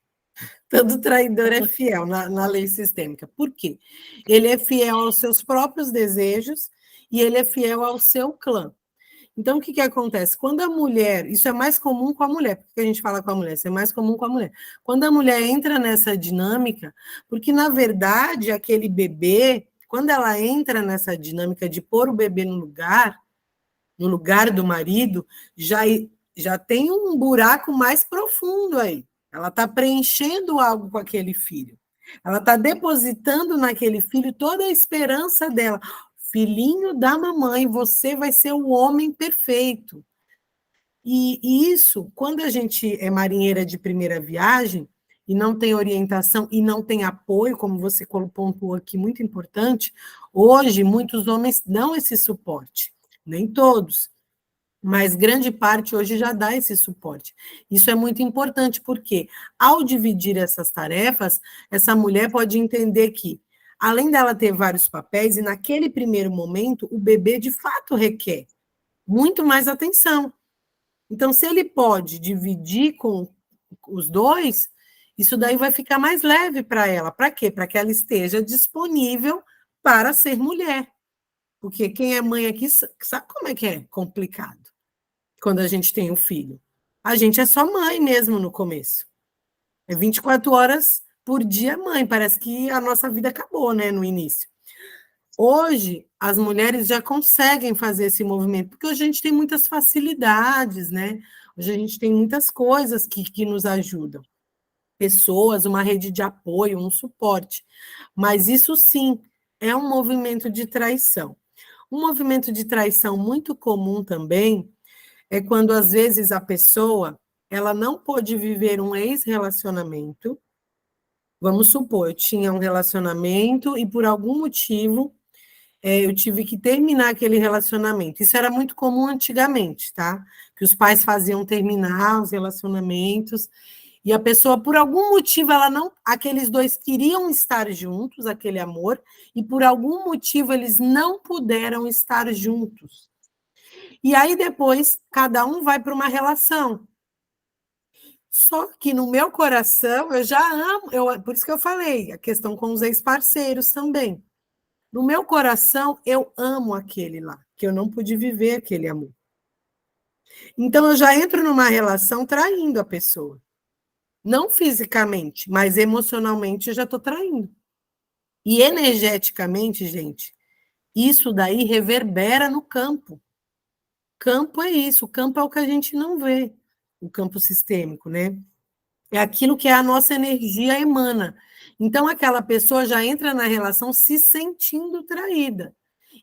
Todo traidor é fiel na lei sistêmica. Por quê? Ele é fiel aos seus próprios desejos e ele é fiel ao seu clã. Então, o que que acontece? Quando a mulher, isso é mais comum com a mulher, por que a gente fala com a mulher? Isso é mais comum com a mulher. Quando a mulher entra nessa dinâmica, porque, na verdade, aquele bebê, quando ela entra nessa dinâmica de pôr o bebê no lugar do marido, já tem um buraco mais profundo aí. Ela está preenchendo algo com aquele filho. Ela está depositando naquele filho toda a esperança dela. Filhinho da mamãe, você vai ser o homem perfeito. E isso, quando a gente é marinheira de primeira viagem, e não tem orientação e não tem apoio, como você pontuou aqui, muito importante, hoje muitos homens dão esse suporte, nem todos, mas grande parte hoje já dá esse suporte. Isso é muito importante, porque ao dividir essas tarefas, essa mulher pode entender que, além dela ter vários papéis, e naquele primeiro momento, o bebê de fato requer muito mais atenção. Então, se ele pode dividir com os dois, isso daí vai ficar mais leve para ela. Para quê? Para que ela esteja disponível para ser mulher. Porque quem é mãe aqui sabe como é que é complicado quando a gente tem um filho. A gente é só mãe mesmo no começo. É 24 horas por dia mãe. Parece que a nossa vida acabou, né, no início. Hoje, as mulheres já conseguem fazer esse movimento, porque hoje a gente tem muitas facilidades, né? Hoje a gente tem muitas coisas que nos ajudam. Pessoas, uma rede de apoio, um suporte. Mas isso sim é um movimento de traição. Um movimento de traição muito comum também é quando, às vezes, a pessoa ela não pôde viver um ex-relacionamento. Vamos supor, eu tinha um relacionamento e, por algum motivo, eu tive que terminar aquele relacionamento. Isso era muito comum antigamente, tá? Que os pais faziam terminar os relacionamentos e a pessoa, por algum motivo, ela não, aqueles dois queriam estar juntos, aquele amor, e por algum motivo eles não puderam estar juntos. E aí depois cada um vai para uma relação. Só que no meu coração eu já amo, por isso que eu falei, a questão com os ex-parceiros também. No meu coração, eu amo aquele lá, que eu não pude viver aquele amor. Então, eu já entro numa relação traindo a pessoa. Não fisicamente, mas emocionalmente eu já estou traindo. E energeticamente, gente, isso daí reverbera no campo. Campo é isso, o campo é o que a gente não vê, o campo sistêmico, né? É aquilo que a nossa energia emana. Então, aquela pessoa já entra na relação se sentindo traída.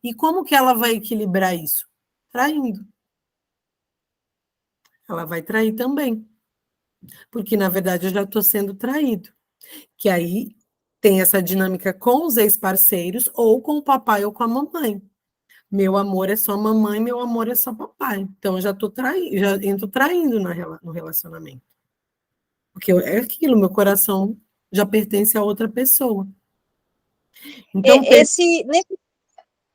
E como que ela vai equilibrar isso? Traindo. Ela vai trair também. Porque, na verdade, eu já estou sendo traído. Que aí tem essa dinâmica com os ex-parceiros ou com o papai ou com a mamãe. Meu amor é só mamãe, meu amor é só papai. Então, eu já estou traindo, já entro traindo no relacionamento. Porque é aquilo, meu coração já pertence a outra pessoa. Então,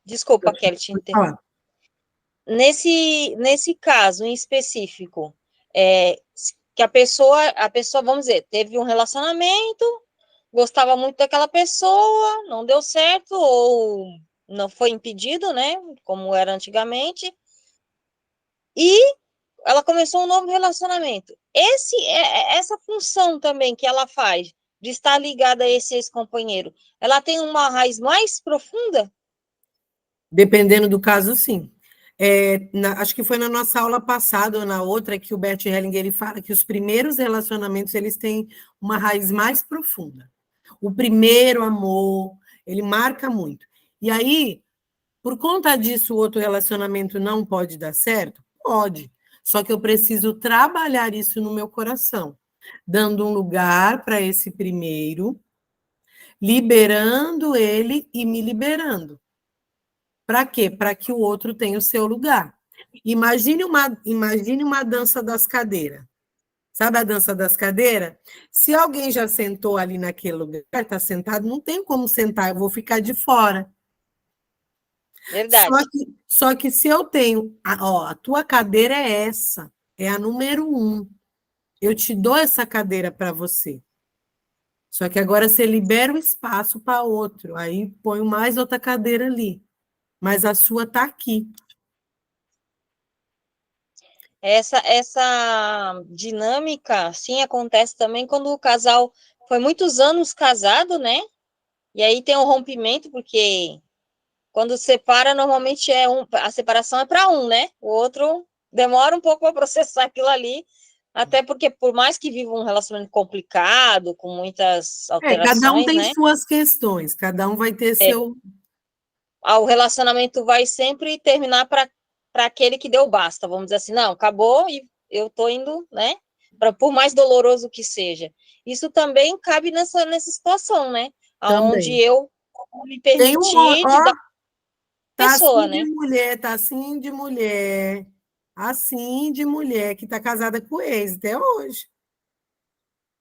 desculpa, Kelly, te interromper. Nesse caso em específico, que a pessoa, vamos dizer, teve um relacionamento, gostava muito daquela pessoa, não deu certo, ou não foi impedido, né, como era antigamente, e ela começou um novo relacionamento. Essa função também que ela faz, de estar ligada a esse ex-companheiro, ela tem uma raiz mais profunda? Dependendo do caso, sim. Acho que foi na nossa aula passada ou na outra que o Bert Hellinger ele fala que os primeiros relacionamentos eles têm uma raiz mais profunda. O primeiro amor, ele marca muito. E aí, por conta disso, o outro relacionamento não pode dar certo? Pode. Só que eu preciso trabalhar isso no meu coração, dando um lugar para esse primeiro, liberando ele e me liberando. Para quê? Para que o outro tenha o seu lugar. Imagine uma dança das cadeiras. Sabe a dança das cadeiras? Se alguém já sentou ali naquele lugar, está sentado, não tem como sentar, eu vou ficar de fora. Verdade. Só que se eu tenho, a tua cadeira é essa, é a número 1. Eu te dou essa cadeira para você. Só que agora você libera o espaço para outro, aí põe mais outra cadeira ali. Mas a sua está aqui. Essa dinâmica, sim, acontece também quando o casal foi muitos anos casado, né? E aí tem um rompimento, porque quando separa, normalmente a separação é para um, né? O outro demora um pouco para processar aquilo ali, até porque, por mais que viva um relacionamento complicado, com muitas Cada um alterações, tem né? suas questões, cada um vai ter seu. O relacionamento vai sempre terminar para aquele que deu basta, vamos dizer assim, não, acabou e eu tô indo, né? Por mais doloroso que seja. Isso também cabe nessa situação, né? Onde Também. eu me Tem um, permitir de dar ó, tá pessoa, assim né? de mulher, tá assim de mulher que tá casada com o ex até hoje,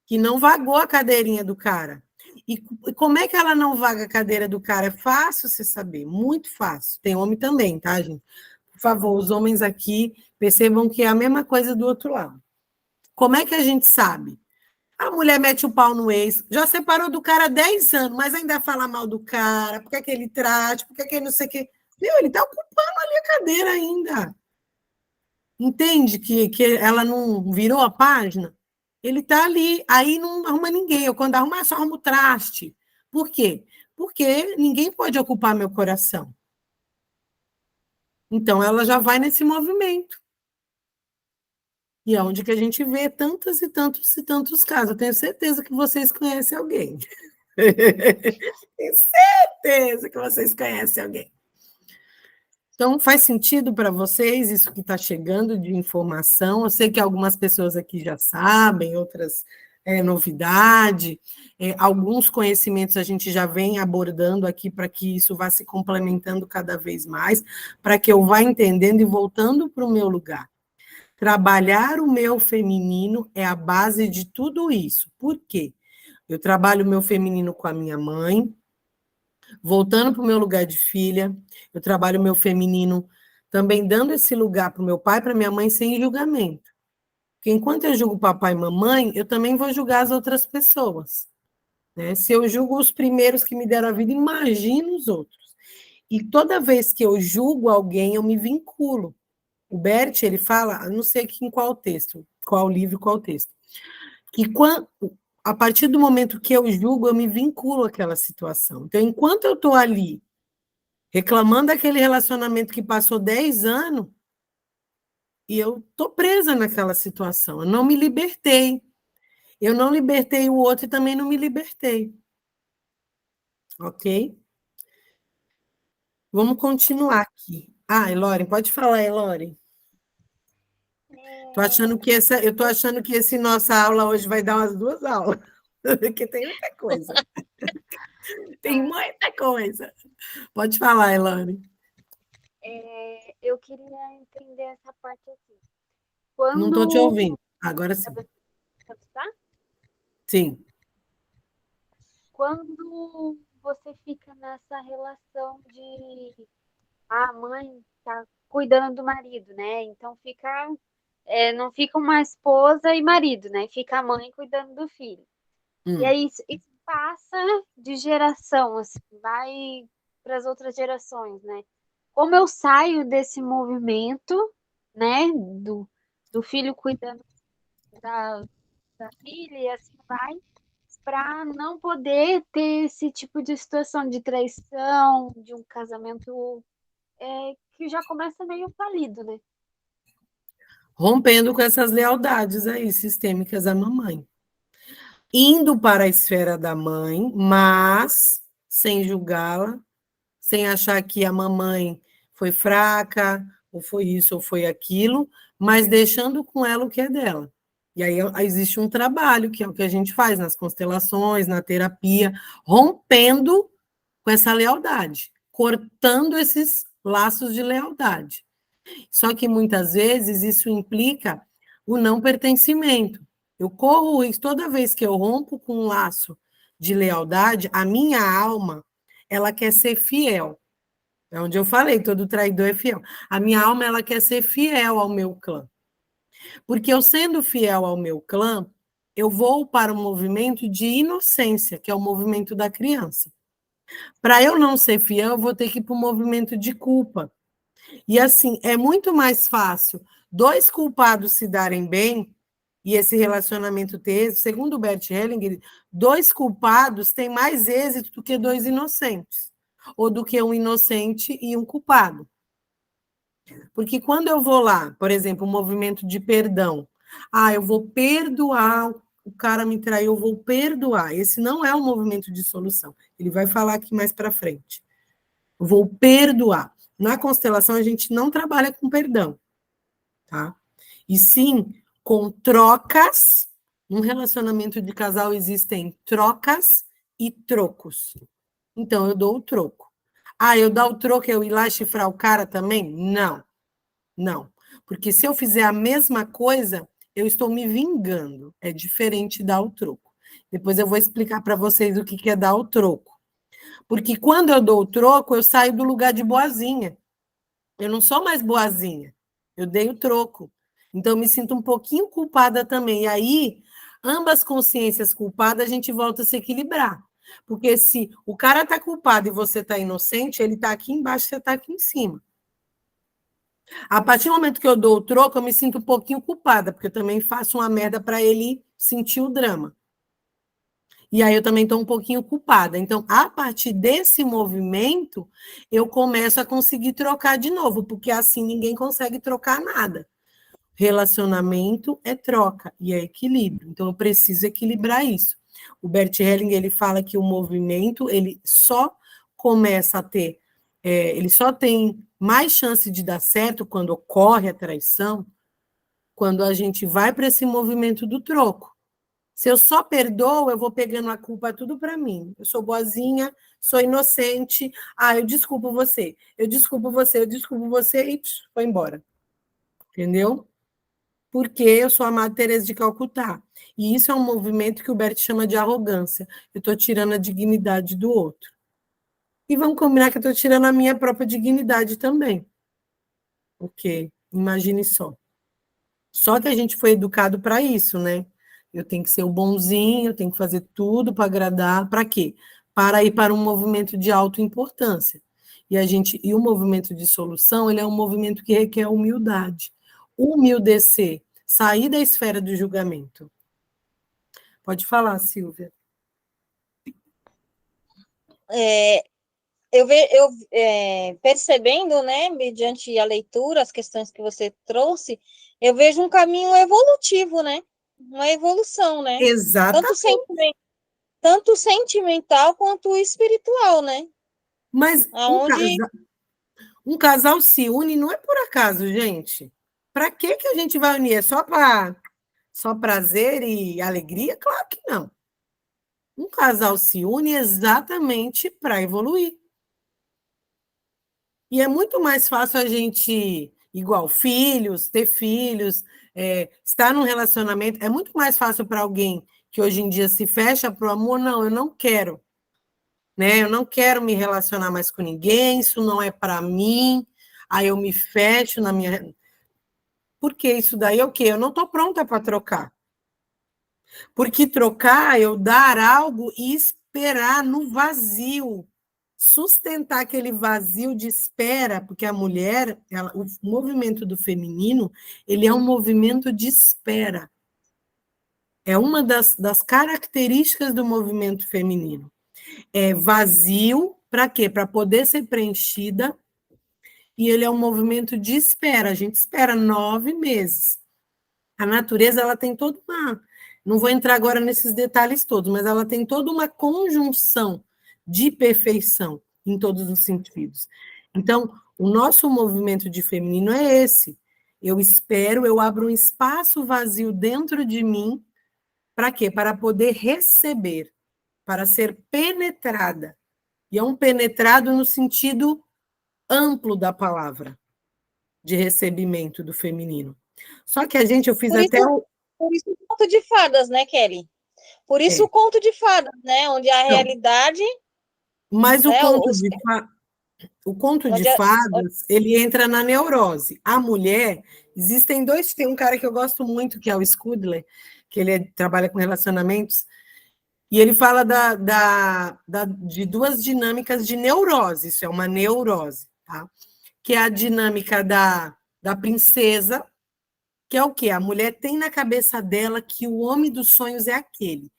que não vagou a cadeirinha do cara. E como é que ela não vaga a cadeira do cara? É fácil você saber, muito fácil. Tem homem também, tá, gente? Por favor, os homens aqui percebam que é a mesma coisa do outro lado. Como é que a gente sabe? A mulher mete o pau no ex, já separou do cara há 10 anos, mas ainda fala mal do cara, porque que ele trate, porque que ele não sei o quê. Meu, ele está ocupando ali a cadeira ainda. Entende que ela não virou a página? Ele está ali, aí não arruma ninguém. Eu, quando arruma, só arruma o traste. Por quê? Porque ninguém pode ocupar meu coração. Então, ela já vai nesse movimento. E é onde que a gente vê tantos e tantos e tantos casos. Eu tenho certeza que vocês conhecem alguém. Tenho certeza que vocês conhecem alguém. Então, faz sentido para vocês isso que está chegando de informação? Eu sei que algumas pessoas aqui já sabem, outras é novidade. Alguns conhecimentos a gente já vem abordando aqui para que isso vá se complementando cada vez mais, para que eu vá entendendo e voltando para o meu lugar. Trabalhar o meu feminino é a base de tudo isso. Por quê? Eu trabalho o meu feminino com a minha mãe, voltando para o meu lugar de filha, eu trabalho o meu feminino também dando esse lugar para o meu pai, para minha mãe, sem julgamento. Porque enquanto eu julgo papai e mamãe, eu também vou julgar as outras pessoas. Né? Se eu julgo os primeiros que me deram a vida, imagina os outros. E toda vez que eu julgo alguém, eu me vinculo. O Bert, ele fala, não sei aqui em qual texto, qual livro, qual texto, que a partir do momento que eu julgo, eu me vinculo àquela situação. Então, enquanto eu estou ali reclamando daquele relacionamento que passou 10 anos, e eu estou presa naquela situação, eu não me libertei. Eu não libertei o outro e também não me libertei. Ok? Vamos continuar aqui. Ah, Elore, pode falar, Elore. Eu tô achando que essa nossa aula hoje vai dar umas 2 aulas, porque tem muita coisa. Tem muita coisa. Pode falar, Elane. Eu queria entender essa parte aqui. Não estou te ouvindo. Agora sim. Tá? Sim. Quando você fica nessa relação de a mãe tá cuidando do marido, né? Então não fica uma esposa e marido, né? Fica a mãe cuidando do filho. E aí isso passa de geração, assim, vai para as outras gerações, né? Como eu saio desse movimento, né? Do filho cuidando da filha e assim vai, para não poder ter esse tipo de situação de traição, de um casamento que já começa meio falido, né? Rompendo com essas lealdades aí sistêmicas à mamãe. Indo para a esfera da mãe, mas sem julgá-la, sem achar que a mamãe foi fraca, ou foi isso, ou foi aquilo, mas deixando com ela o que é dela. E aí existe um trabalho, que é o que a gente faz nas constelações, na terapia, rompendo com essa lealdade, cortando esses laços de lealdade. Só que muitas vezes isso implica o não pertencimento. Eu corro isso toda vez que eu rompo com um laço de lealdade, a minha alma, ela quer ser fiel. É onde eu falei, todo traidor é fiel. A minha alma, ela quer ser fiel ao meu clã. Porque eu sendo fiel ao meu clã, eu vou para o movimento de inocência, que é o movimento da criança. Para eu não ser fiel, eu vou ter que ir para o movimento de culpa. E assim, é muito mais fácil 2 culpados se darem bem e esse relacionamento ter êxito, segundo o Bert Hellinger, 2 culpados têm mais êxito do que 2 inocentes, ou do que um inocente e um culpado. Porque quando eu vou lá, por exemplo, o movimento de perdão, eu vou perdoar, o cara me traiu, eu vou perdoar. Esse não é um movimento de solução. Ele vai falar aqui mais para frente. Eu vou perdoar. Na constelação, a gente não trabalha com perdão, tá? E sim com trocas. Num relacionamento de casal existem trocas e trocos. Então, eu dou o troco. Eu dar o troco, eu ir lá chifrar o cara também? Não. Não. Porque se eu fizer a mesma coisa, eu estou me vingando. É diferente dar o troco. Depois eu vou explicar para vocês o que é dar o troco. Porque quando eu dou o troco, eu saio do lugar de boazinha. Eu não sou mais boazinha. Eu dei o troco. Então, eu me sinto um pouquinho culpada também. E aí, ambas consciências culpadas, a gente volta a se equilibrar. Porque se o cara está culpado e você está inocente, ele está aqui embaixo, você está aqui em cima. A partir do momento que eu dou o troco, eu me sinto um pouquinho culpada, porque eu também faço uma merda para ele sentir o drama. E aí eu também estou um pouquinho culpada. Então, a partir desse movimento, eu começo a conseguir trocar de novo, porque assim ninguém consegue trocar nada. Relacionamento é troca e é equilíbrio. Então, eu preciso equilibrar isso. O Bert Hellinger, ele fala que o movimento, ele só começa a ter, ele só tem mais chance de dar certo quando ocorre a traição, quando a gente vai para esse movimento do troco. Se eu só perdoo, eu vou pegando a culpa tudo para mim. Eu sou boazinha, sou inocente. Eu desculpo você, eu desculpo você, eu desculpo você e foi embora. Entendeu? Porque eu sou a Madre Teresa de Calcutá. E isso é um movimento que o Bert chama de arrogância. Eu estou tirando a dignidade do outro. E vamos combinar que eu estou tirando a minha própria dignidade também. Porque, imagine só. Só que a gente foi educado para isso, né? Eu tenho que ser o bonzinho, eu tenho que fazer tudo para agradar. Para quê? Para ir para um movimento de autoimportância. E o movimento de solução, ele é um movimento que requer humildade. Humildecer, sair da esfera do julgamento. Pode falar, Silvia. Percebendo, né, mediante a leitura, as questões que você trouxe, eu vejo um caminho evolutivo, né? Uma evolução, né? Exatamente. Tanto sentimental quanto espiritual, né? Mas um casal se une não é por acaso, gente. Para que a gente vai unir? É só prazer e alegria? Claro que não. Um casal se une exatamente para evoluir. E é muito mais fácil a gente, igual ter filhos, estar num relacionamento. É muito mais fácil para alguém que hoje em dia se fecha para o amor. Não, eu não quero. Né? Eu não quero me relacionar mais com ninguém, isso não é para mim. Aí eu me fecho na minha. Porque isso daí é o quê? Eu não estou pronta para trocar. Porque trocar, eu dar algo e esperar no vazio. Sustentar aquele vazio de espera, porque a mulher, o movimento do feminino, ele é um movimento de espera. É uma das características do movimento feminino. É vazio, para quê? Para poder ser preenchida, e ele é um movimento de espera. A gente espera 9 meses. A natureza, ela tem toda uma... Não vou entrar agora nesses detalhes todos, mas ela tem toda uma conjunção de perfeição em todos os sentidos. Então, o nosso movimento de feminino é esse. Eu espero, eu abro um espaço vazio dentro de mim, para quê? Para poder receber, para ser penetrada. E é um penetrado no sentido amplo da palavra, de recebimento do feminino. Só que eu fiz Por isso o conto de fadas, né, Kelly? Por isso o conto de fadas, né? Onde a realidade... Mas o conto de fadas, ele entra na neurose. A mulher, tem um cara que eu gosto muito, que é o Scudler, que ele trabalha com relacionamentos, e ele fala de 2 dinâmicas de neurose, isso é uma neurose, tá? Que é a dinâmica da princesa, que é o quê? A mulher tem na cabeça dela que o homem dos sonhos é aquele.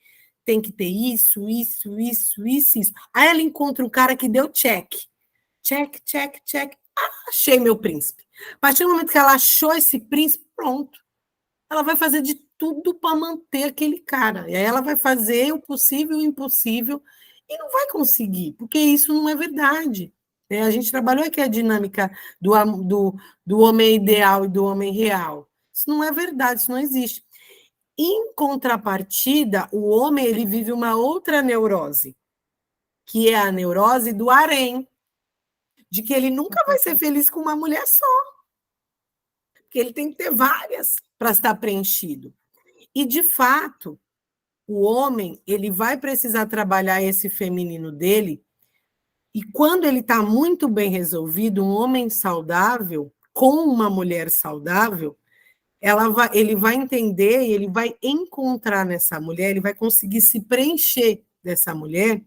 Tem que ter isso, isso, isso, isso, isso. Aí ela encontra um cara que deu check. Check, check, check. Ah, achei meu príncipe. A partir do momento que ela achou esse príncipe, pronto. Ela vai fazer de tudo para manter aquele cara. E aí ela vai fazer o possível e o impossível e não vai conseguir, porque isso não é verdade. A gente trabalhou aqui a dinâmica do homem ideal e do homem real. Isso não é verdade, isso não existe. Em contrapartida, o homem ele vive uma outra neurose, que é a neurose do harém, de que ele nunca vai ser feliz com uma mulher só, porque ele tem que ter várias para estar preenchido. E, de fato, o homem ele vai precisar trabalhar esse feminino dele, e quando ele está muito bem resolvido, um homem saudável, com uma mulher saudável, ele vai entender e ele vai encontrar nessa mulher, ele vai conseguir se preencher dessa mulher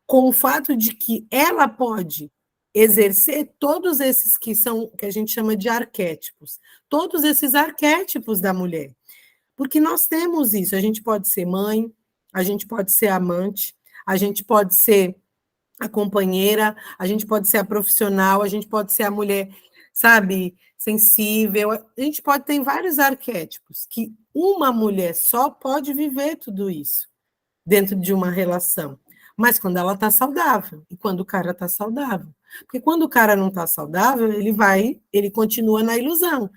com o fato de que ela pode exercer todos esses que a gente chama de arquétipos, todos esses arquétipos da mulher. Porque nós temos isso, a gente pode ser mãe, a gente pode ser amante, a gente pode ser a companheira, a gente pode ser a profissional, a gente pode ser a mulher, sabe, sensível, a gente pode ter vários arquétipos, que uma mulher só pode viver tudo isso dentro de uma relação, mas quando ela está saudável, e quando o cara está saudável. Porque quando o cara não está saudável, ele continua na ilusão.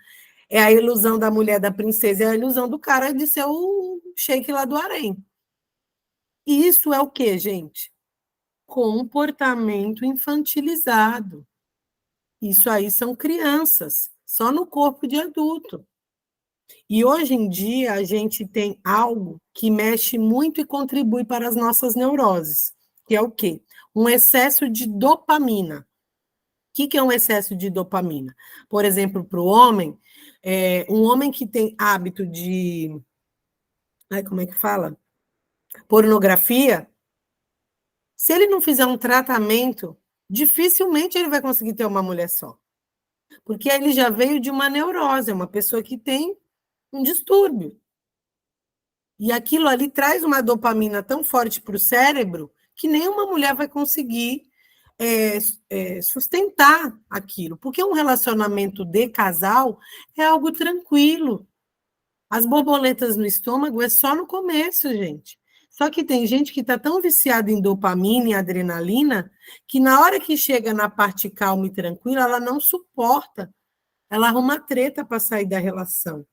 É a ilusão da mulher, da princesa, é a ilusão do cara de ser o sheik lá do harém. E isso é o quê, gente? Comportamento infantilizado. Isso aí são crianças, só no corpo de adulto. E hoje em dia a gente tem algo que mexe muito e contribui para as nossas neuroses, que é o quê? Um excesso de dopamina. O que é um excesso de dopamina? Por exemplo, para o homem, um homem que tem hábito de... como é que fala? Pornografia, se ele não fizer um tratamento, dificilmente ele vai conseguir ter uma mulher só. Porque ele já veio de uma neurose, é uma pessoa que tem um distúrbio. E aquilo ali traz uma dopamina tão forte para o cérebro que nenhuma mulher vai conseguir sustentar aquilo. Porque um relacionamento de casal é algo tranquilo. As borboletas no estômago é só no começo, gente. Só que tem gente que está tão viciada em dopamina e adrenalina que na hora que chega na parte calma e tranquila, ela não suporta. Ela arruma treta para sair da relação.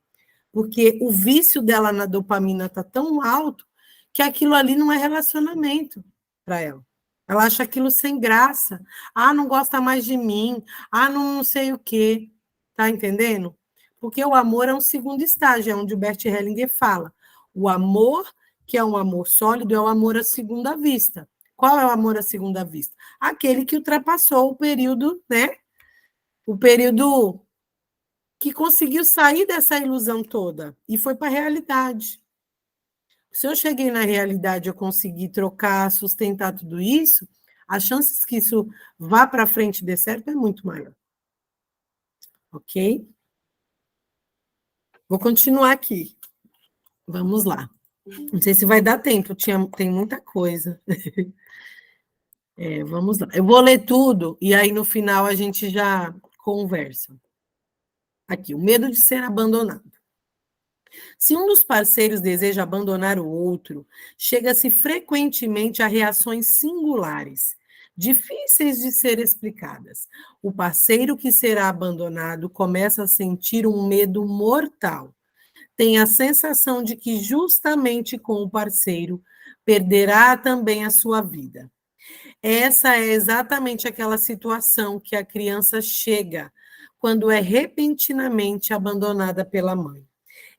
Porque o vício dela na dopamina está tão alto que aquilo ali não é relacionamento para ela. Ela acha aquilo sem graça. Ah, não gosta mais de mim. Ah, não sei o quê. Tá entendendo? Porque o amor é um segundo estágio, é onde o Bert Hellinger fala. O amor, que é um amor sólido, é o amor à segunda vista. Qual é o amor à segunda vista? Aquele que ultrapassou o período, né? O período que conseguiu sair dessa ilusão toda e foi para a realidade. Se eu cheguei na realidade, eu consegui trocar, sustentar tudo isso, as chances que isso vá para frente e dê certo é muito maior. Ok? Vou continuar aqui. Vamos lá. Não sei se vai dar tempo, tem muita coisa. Vamos lá. Eu vou ler tudo e aí no final a gente já conversa. Aqui, o medo de ser abandonado. Se um dos parceiros deseja abandonar o outro, chega-se frequentemente a reações singulares, difíceis de ser explicadas. O parceiro que será abandonado começa a sentir um medo mortal. Tem a sensação de que, justamente com o parceiro, perderá também a sua vida. Essa é exatamente aquela situação que a criança chega quando é repentinamente abandonada pela mãe.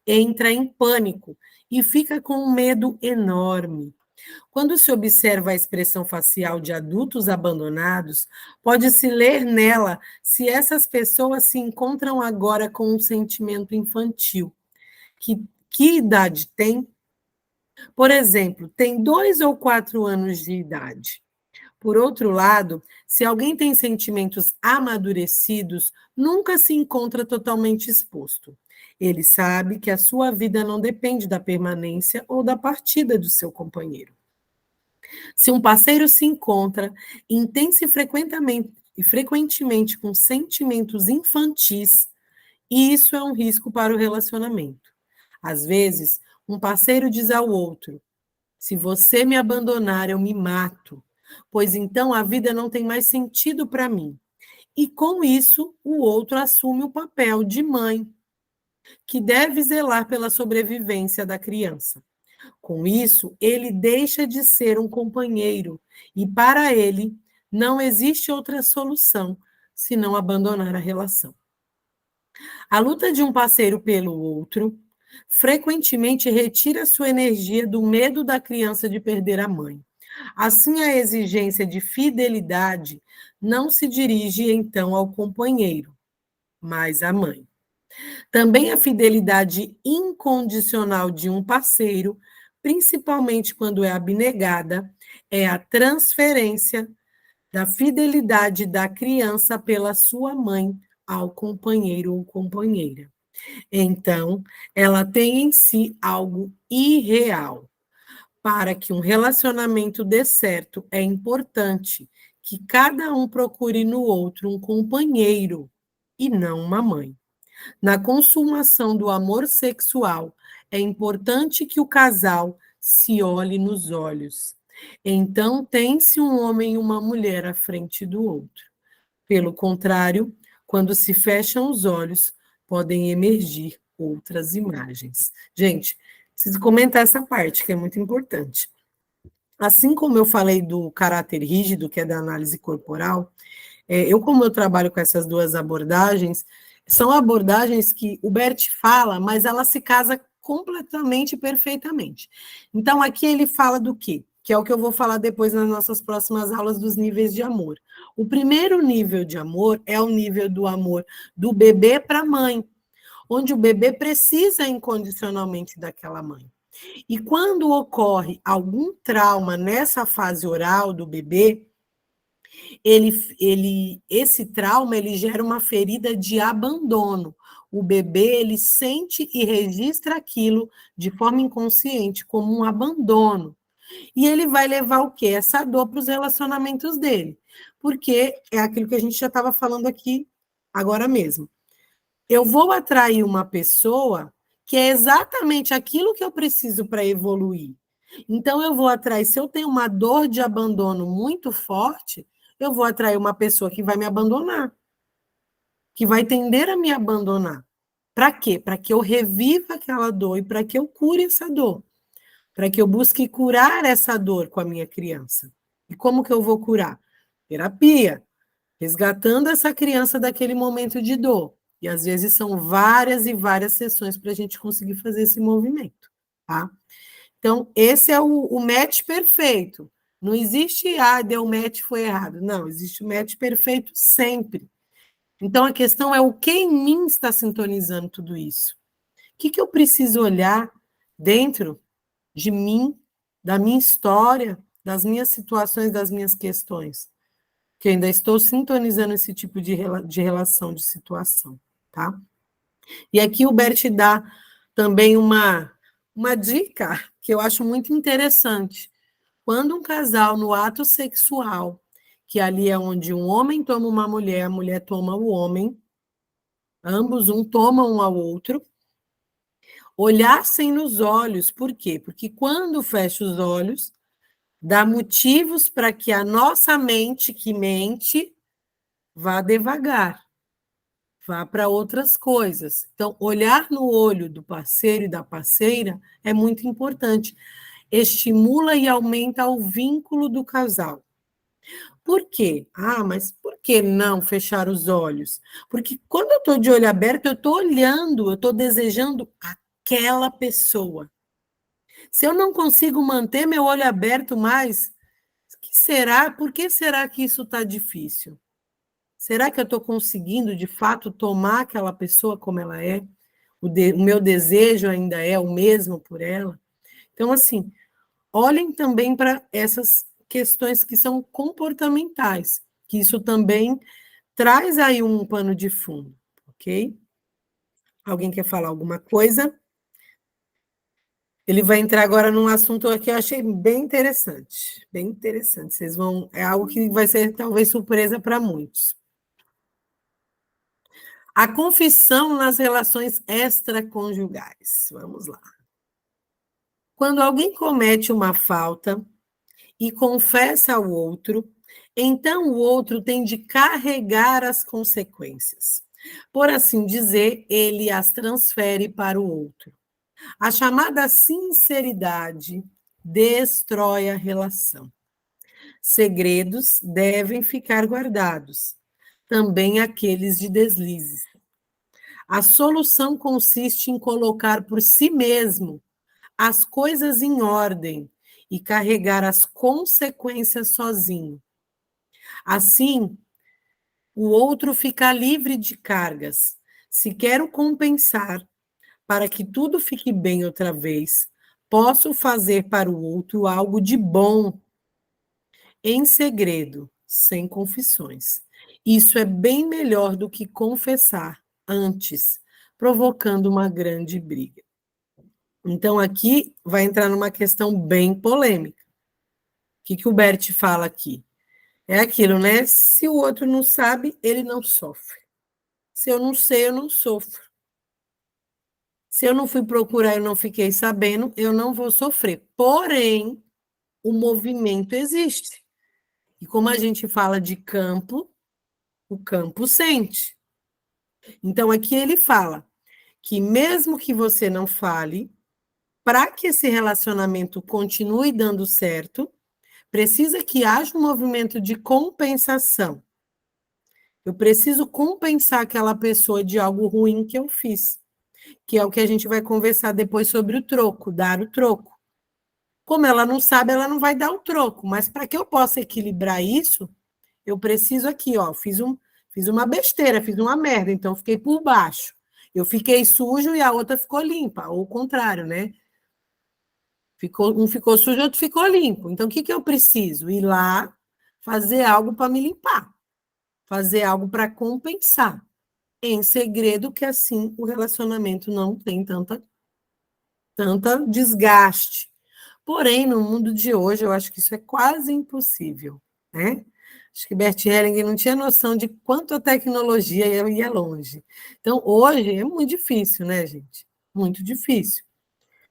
Entra em pânico e fica com um medo enorme. Quando se observa a expressão facial de adultos abandonados, pode-se ler nela se essas pessoas se encontram agora com um sentimento infantil. Que idade tem? Por exemplo, tem 2 ou 4 anos de idade. Por outro lado, se alguém tem sentimentos amadurecidos, nunca se encontra totalmente exposto. Ele sabe que a sua vida não depende da permanência ou da partida do seu companheiro. Se um parceiro se encontra intensa e frequentemente com sentimentos infantis, isso é um risco para o relacionamento. Às vezes, um parceiro diz ao outro: se você me abandonar, eu me mato, pois então a vida não tem mais sentido para mim. E com isso, o outro assume o papel de mãe, que deve zelar pela sobrevivência da criança. Com isso, ele deixa de ser um companheiro e, para ele, não existe outra solução senão abandonar a relação. A luta de um parceiro pelo outro frequentemente retira sua energia do medo da criança de perder a mãe. Assim, a exigência de fidelidade não se dirige, então, ao companheiro, mas à mãe. Também a fidelidade incondicional de um parceiro, principalmente quando é abnegada, é a transferência da fidelidade da criança pela sua mãe ao companheiro ou companheira. Então, ela tem em si algo irreal. Para que um relacionamento dê certo, é importante que cada um procure no outro um companheiro e não uma mãe. Na consumação do amor sexual, é importante que o casal se olhe nos olhos. Então, tem-se um homem e uma mulher à frente do outro. Pelo contrário, quando se fecham os olhos, podem emergir outras imagens. Gente, preciso comentar essa parte, que é muito importante. Assim como eu falei do caráter rígido, que é da análise corporal, como eu trabalho com essas duas abordagens, são abordagens que o Bert fala, mas ela se casa completamente, perfeitamente. Então, aqui ele fala do quê? Que é o que eu vou falar depois nas nossas próximas aulas dos níveis de amor. O primeiro nível de amor é o nível do amor do bebê para a mãe, onde o bebê precisa incondicionalmente daquela mãe. E quando ocorre algum trauma nessa fase oral do bebê, esse trauma ele gera uma ferida de abandono. O bebê ele sente e registra aquilo de forma inconsciente como um abandono. E ele vai levar o quê? Essa dor para os relacionamentos dele. Porque é aquilo que a gente já estava falando aqui agora mesmo. Eu vou atrair uma pessoa que é exatamente aquilo que eu preciso para evoluir. Então, eu vou atrair, se eu tenho uma dor de abandono muito forte, eu vou atrair uma pessoa que vai me abandonar, que vai tender a me abandonar. Para quê? Para que eu reviva aquela dor e para que eu cure essa dor. Para que eu busque curar essa dor com a minha criança. E como que eu vou curar? Terapia, resgatando essa criança daquele momento de dor. E às vezes são várias e várias sessões para a gente conseguir fazer esse movimento, tá? Então, esse é o match perfeito. Não existe, deu match, foi errado. Não, existe o match perfeito sempre. Então, a questão é o que em mim está sintonizando tudo isso. O que eu preciso olhar dentro de mim, da minha história, das minhas situações, das minhas questões, que eu ainda estou sintonizando esse tipo de relação, de situação, tá? E aqui o Bert dá também uma dica que eu acho muito interessante. Quando um casal, no ato sexual, que ali é onde um homem toma uma mulher, a mulher toma o homem, ambos um toma um ao outro, olhassem nos olhos. Por quê? Porque quando fecha os olhos, dá motivos para que a nossa mente, que mente, vá devagar, vá para outras coisas. Então, olhar no olho do parceiro e da parceira é muito importante. Estimula e aumenta o vínculo do casal. Por quê? Mas por que não fechar os olhos? Porque quando eu estou de olho aberto, eu estou olhando, eu estou desejando aquela pessoa. Se eu não consigo manter meu olho aberto mais, que será? Por que será que isso está difícil? Será que eu estou conseguindo, de fato, tomar aquela pessoa como ela é? O meu desejo ainda é o mesmo por ela? Então, assim, olhem também para essas questões que são comportamentais, que isso também traz aí um pano de fundo, ok? Alguém quer falar alguma coisa? Ele vai entrar agora num assunto que eu achei bem interessante, bem interessante. Vocês vão, é algo que vai ser talvez surpresa para muitos. A confissão nas relações extraconjugais. Vamos lá. Quando alguém comete uma falta e confessa ao outro, então o outro tem de carregar as consequências. Por assim dizer, ele as transfere para o outro. A chamada sinceridade destrói a relação. Segredos devem ficar guardados, também aqueles de deslizes. A solução consiste em colocar por si mesmo as coisas em ordem e carregar as consequências sozinho. Assim, o outro fica livre de cargas. Se quero compensar para que tudo fique bem outra vez, posso fazer para o outro algo de bom, em segredo, sem confissões. Isso é bem melhor do que confessar antes, provocando uma grande briga. Então, aqui vai entrar numa questão bem polêmica. O que o Bert fala aqui? É aquilo, né? Se o outro não sabe, ele não sofre. Se eu não sei, eu não sofro. Se eu não fui procurar e não fiquei sabendo, eu não vou sofrer. Porém, o movimento existe. E como a gente fala de campo, o campo sente. Então, aqui ele fala que mesmo que você não fale, para que esse relacionamento continue dando certo, precisa que haja um movimento de compensação. Eu preciso compensar aquela pessoa de algo ruim que eu fiz, que é o que a gente vai conversar depois sobre o troco, dar o troco. Como ela não sabe, ela não vai dar o troco, mas para que eu possa equilibrar isso, eu preciso aqui, ó, fiz uma besteira, fiz uma merda, então fiquei por baixo. Eu fiquei sujo e a outra ficou limpa, ou o contrário, né? Um ficou sujo, outro ficou limpo. Então, o que eu preciso? Ir lá, fazer algo para me limpar, fazer algo para compensar. Em segredo, que assim o relacionamento não tem tanta desgaste. Porém, no mundo de hoje, eu acho que isso é quase impossível, né? Acho que Bert Hellinger não tinha noção de quanto a tecnologia ia longe. Então, hoje é muito difícil, né, gente? Muito difícil.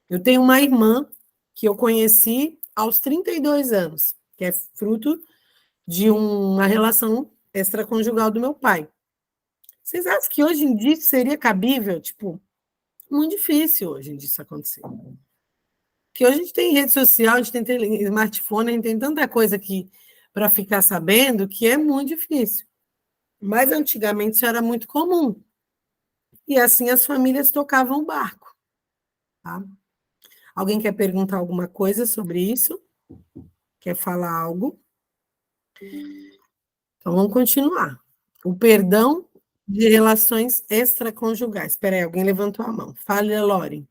Eu tenho uma irmã que eu conheci aos 32 anos, que é fruto de uma relação extraconjugal do meu pai. Vocês acham que hoje em dia seria cabível? Tipo, muito difícil hoje em dia isso acontecer. Porque hoje a gente tem rede social, a gente tem smartphone, a gente tem tanta coisa aqui para ficar sabendo que é muito difícil. Mas antigamente isso era muito comum. E assim as famílias tocavam o barco. Tá? Alguém quer perguntar alguma coisa sobre isso? Quer falar algo? Então vamos continuar. O perdão de relações extraconjugais. Espera aí, alguém levantou a mão. Fale, Lore.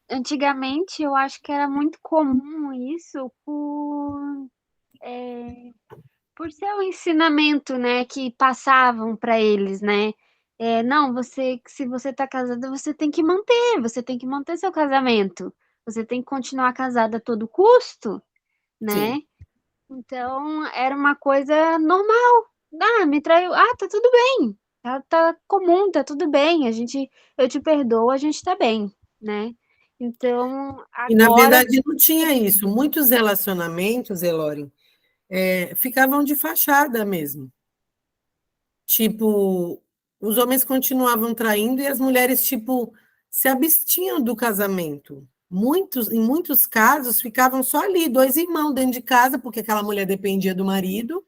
Antigamente, eu acho que era muito comum isso por ser um ensinamento, né, que passavam para eles, né? Não, se você está casada, você tem que manter seu casamento. Você tem que continuar casada a todo custo, né? Sim. Então, era uma coisa normal. Ah, me traiu. Ah, tá tudo bem. Tá comum, tá tudo bem. Eu te perdoo, a gente tá bem, né? Então, E, na agora verdade, não tinha isso. Muitos relacionamentos, Elore, ficavam de fachada mesmo. Tipo, os homens continuavam traindo e as mulheres, tipo, se abstinham do casamento. Em muitos casos, ficavam só ali, dois irmãos dentro de casa, porque aquela mulher dependia do marido,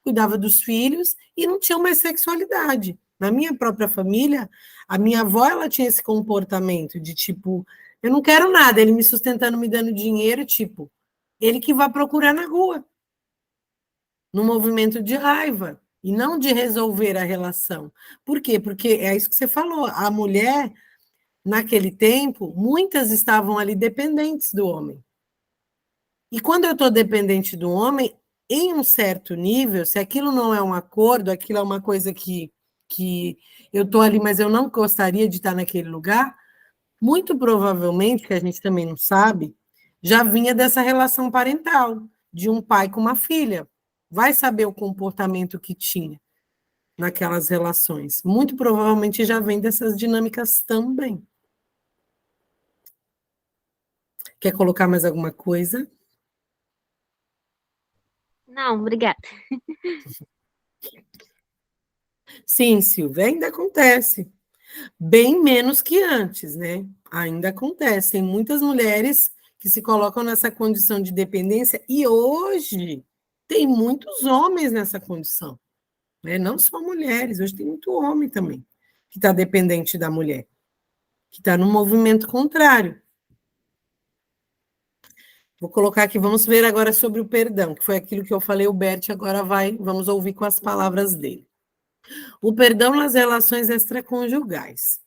cuidava dos filhos e não tinha mais sexualidade. Na minha própria família, a minha avó, ela tinha esse comportamento de, tipo, eu não quero nada, ele me sustentando, me dando dinheiro, tipo, ele que vai procurar na rua, no movimento de raiva, e não de resolver a relação. Por quê? Porque é isso que você falou, a mulher, naquele tempo, muitas estavam ali dependentes do homem. E quando eu estou dependente do homem, em um certo nível, se aquilo não é um acordo, aquilo é uma coisa que eu estou ali, mas eu não gostaria de estar naquele lugar, muito provavelmente, que a gente também não sabe, já vinha dessa relação parental, de um pai com uma filha. Vai saber o comportamento que tinha naquelas relações. Muito provavelmente já vem dessas dinâmicas também. Quer colocar mais alguma coisa? Não, obrigada. Sim, Silvia, ainda acontece. Bem menos que antes, né? Ainda acontece. Tem muitas mulheres que se colocam nessa condição de dependência e hoje tem muitos homens nessa condição, né? Não só mulheres, hoje tem muito homem também que está dependente da mulher, que está no movimento contrário. Vou colocar aqui, vamos ver agora sobre o perdão, que foi aquilo que eu falei, o Bert agora vamos ouvir com as palavras dele. O perdão nas relações extraconjugais.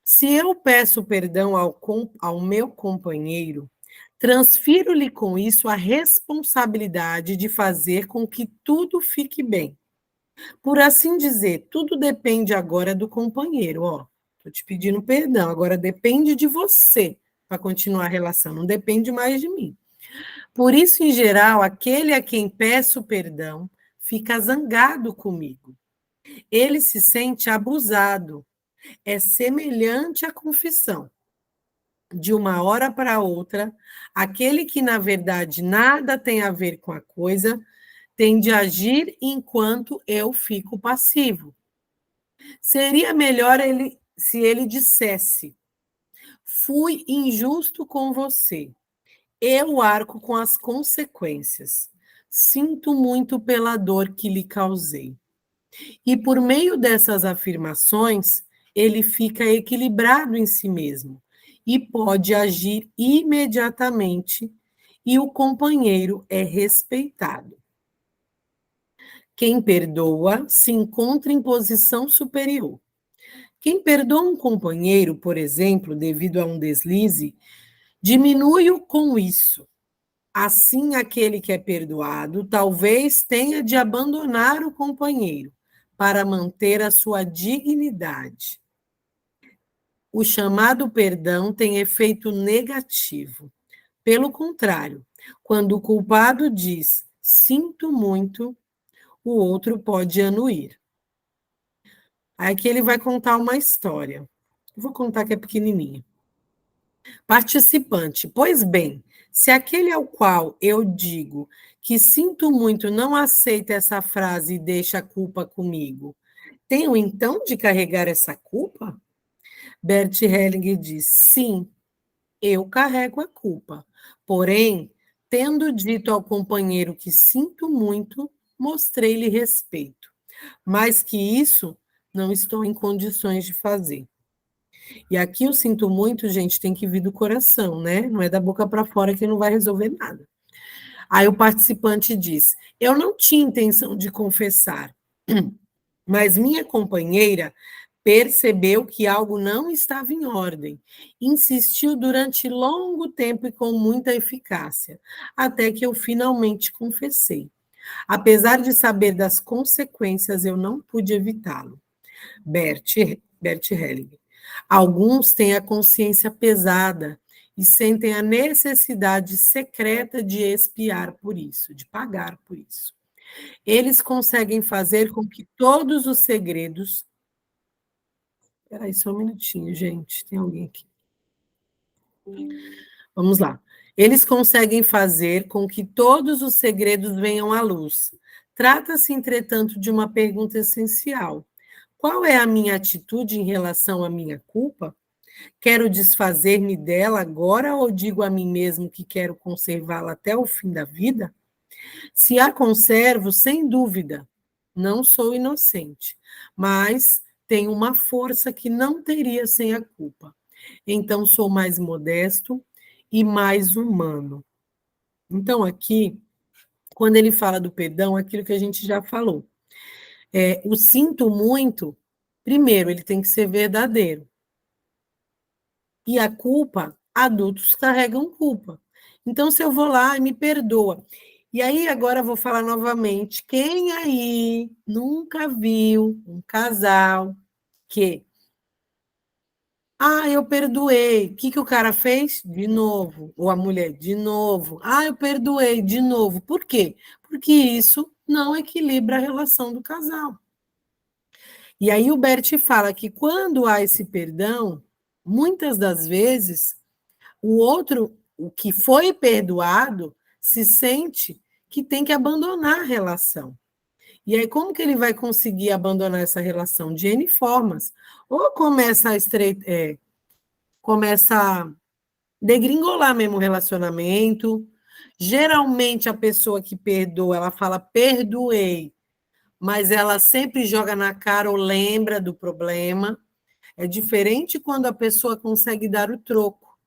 Se eu peço perdão ao meu companheiro, transfiro-lhe com isso a responsabilidade de fazer com que tudo fique bem. Por assim dizer, tudo depende agora do companheiro. Ó, estou te pedindo perdão, agora depende de você para continuar a relação, não depende mais de mim. Por isso, em geral, aquele a quem peço perdão fica zangado comigo. Ele se sente abusado. É semelhante à confissão. De uma hora para outra, aquele que, na verdade, nada tem a ver com a coisa, tem de agir enquanto eu fico passivo. Seria melhor se ele dissesse: fui injusto com você. Eu arco com as consequências. Sinto muito pela dor que lhe causei. E por meio dessas afirmações, ele fica equilibrado em si mesmo e pode agir imediatamente, e o companheiro é respeitado. Quem perdoa se encontra em posição superior. Quem perdoa um companheiro, por exemplo, devido a um deslize, diminui-o com isso. Assim, aquele que é perdoado talvez tenha de abandonar o companheiro para manter a sua dignidade. O chamado perdão tem efeito negativo. Pelo contrário, quando o culpado diz sinto muito, o outro pode anuir. Aqui ele vai contar uma história. Vou contar que é pequenininha. Participante, pois bem, se aquele ao qual eu digo que sinto muito não aceita essa frase e deixa a culpa comigo, tenho então de carregar essa culpa? Bert Helling diz, sim, eu carrego a culpa. Porém, tendo dito ao companheiro que sinto muito, mostrei-lhe respeito. Mas que isso não estou em condições de fazer. E aqui eu sinto muito, gente, tem que vir do coração, né? Não é da boca para fora que não vai resolver nada. Aí o participante diz: eu não tinha intenção de confessar, mas minha companheira percebeu que algo não estava em ordem. Insistiu durante longo tempo e com muita eficácia, até que eu finalmente confessei. Apesar de saber das consequências, eu não pude evitá-lo. Bert Helling. Alguns têm a consciência pesada e sentem a necessidade secreta de expiar por isso, de pagar por isso. Eles conseguem fazer com que todos os segredos. Espera aí, só um minutinho, gente. Tem alguém aqui. Vamos lá. Eles conseguem fazer com que todos os segredos venham à luz. Trata-se, entretanto, de uma pergunta essencial. Qual é a minha atitude em relação à minha culpa? Quero desfazer-me dela agora ou digo a mim mesmo que quero conservá-la até o fim da vida? Se a conservo, sem dúvida, não sou inocente, mas tenho uma força que não teria sem a culpa. Então sou mais modesto e mais humano. Então aqui, quando ele fala do perdão, aquilo que a gente já falou. O sinto muito, primeiro, ele tem que ser verdadeiro. E a culpa, adultos carregam culpa. Então, se eu vou lá e me perdoa. E aí, agora eu vou falar novamente. Quem aí nunca viu um casal que... Ah, eu perdoei. O que que o cara fez? De novo. Ou a mulher, de novo. Ah, eu perdoei, de novo. Por quê? Porque isso não equilibra a relação do casal. E aí o Bert fala que quando há esse perdão, muitas das vezes, o outro, o que foi perdoado, se sente que tem que abandonar a relação. E aí, como que ele vai conseguir abandonar essa relação? De N formas. Ou começa a começa a degringolar mesmo o relacionamento. Geralmente, a pessoa que perdoa, ela fala, perdoei, mas ela sempre joga na cara ou lembra do problema. É diferente quando a pessoa consegue dar o troco.